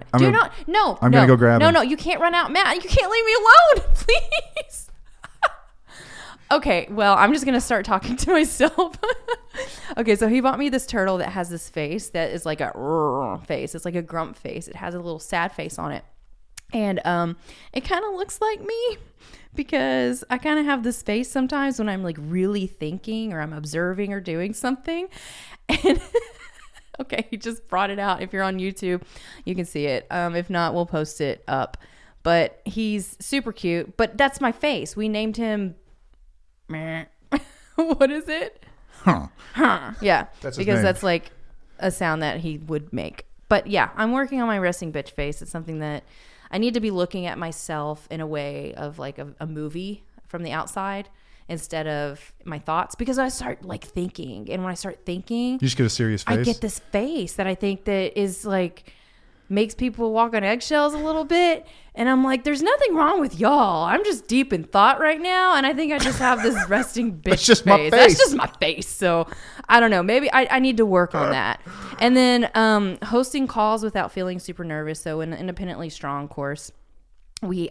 grab him. No, you can't run out. Matt, you can't leave me alone, please. Okay, well, I'm just going to start talking to myself. Okay, so he bought me this turtle that has this face that is like a face. It's like a grump face. It has a little sad face on it. And it kind of looks like me because I kind of have this face sometimes when I'm like really thinking or I'm observing or doing something. And okay, he just brought it out. If you're on YouTube, you can see it. If not, we'll post it up. But he's super cute. But that's my face. We named him... What is it? Huh. Yeah. That's because that's like a sound that he would make. But yeah, I'm working on my resting bitch face. It's something that I need to be looking at myself in a way of like a movie from the outside instead of my thoughts, because I start like thinking. And when I start thinking, You just get a serious face. I get this face that I think that is like makes people walk on eggshells a little bit. And I'm like, there's nothing wrong with y'all. I'm just deep in thought right now. And I think I just have this resting bitch That's just face. my face. That's just my face. So I don't know. Maybe I need to work on that. And then hosting calls without feeling super nervous. So in the Independently Strong course,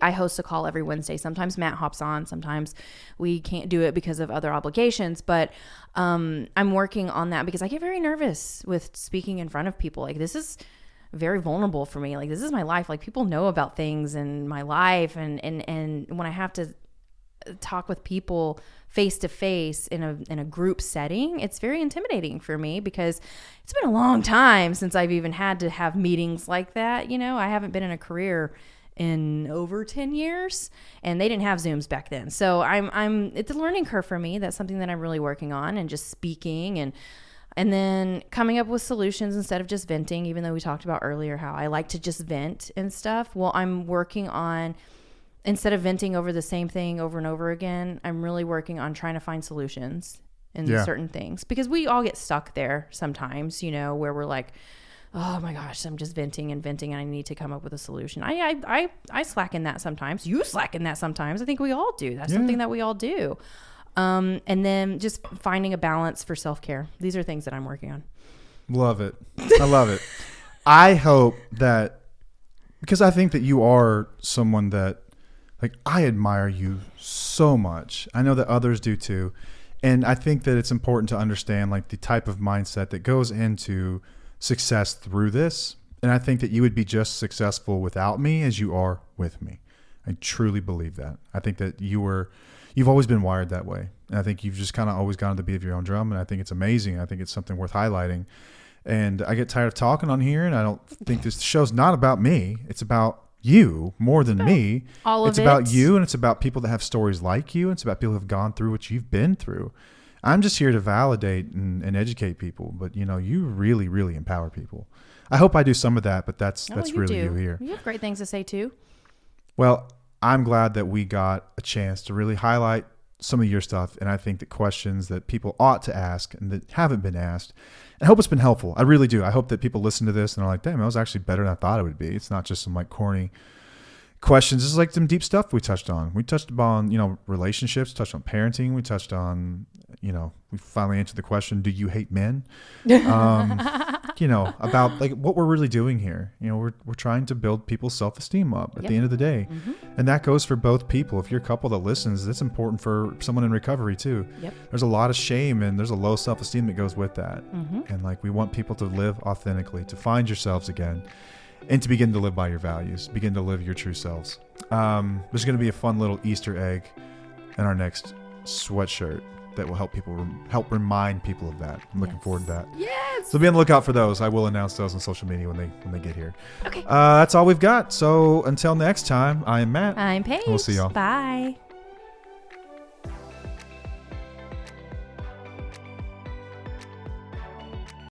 I host a call every Wednesday. Sometimes Matt hops on. Sometimes we can't do it because of other obligations. But I'm working on that because I get very nervous with speaking in front of people. Like, this is very vulnerable for me. Like, this is my life. Like, people know about things in my life. And when I have to talk with people face to face in a group setting, it's very intimidating for me because it's been a long time since I've even had to have meetings like that. You know, I haven't been in a career in over 10 years, and they didn't have Zooms back then. So it's a learning curve for me. That's something that I'm really working on, and just speaking and then coming up with solutions instead of just venting, even though we talked about earlier how I like to just vent and stuff. Well, I'm working on, instead of venting over the same thing over and over again, I'm really working on trying to find solutions in certain things, because we all get stuck there sometimes, you know, where we're like, oh my gosh, I'm just venting and I need to come up with a solution. I slack in that sometimes. You slack in that sometimes. I think we all do. That's something that we all do. And then just finding a balance for self-care. These are things that I'm working on. Love it. I love it. I hope that, because I think that you are someone that, like, I admire you so much. I know that others do too. And I think that it's important to understand, like, the type of mindset that goes into success through this. And I think that you would be just successful without me as you are with me. I truly believe that. I think that you've always been wired that way. And I think you've just kind of always gone to the beat of your own drum. And I think it's amazing. I think it's something worth highlighting. And I get tired of talking on here, and I don't think this show's not about me. It's about you more than me. It's about you, and it's about people that have stories like you. It's about people who have gone through what you've been through. I'm just here to validate and educate people, but you know, you really, really empower people. I hope I do some of that, but that's really you here. You have great things to say too. Well, I'm glad that we got a chance to really highlight some of your stuff, and I think that questions that people ought to ask and that haven't been asked. I hope it's been helpful. I really do. I hope that people listen to this and are like, damn, that was actually better than I thought it would be. It's not just some like corny questions. This is like some deep stuff we touched on. We touched upon, you know, relationships, touched on parenting. We touched on, you know, we finally answered the question, do you hate men? You know, about like what we're really doing here. You know, we're trying to build people's self-esteem up at the end of the day. And that goes for both people. If you're a couple that listens, that's important for someone in recovery too. There's a lot of shame and there's a low self-esteem that goes with that. And like, we want people to live authentically, to find yourselves again, and to begin to live by your values, begin to live your true selves. There's going to be a fun little Easter egg in our next sweatshirt that will help remind people of that. I'm looking forward to that. Yes. So be on the lookout for those. I will announce those on social media when they get here. Okay. That's all we've got. So until next time, I am Matt. I'm Paige. We'll see y'all. Bye.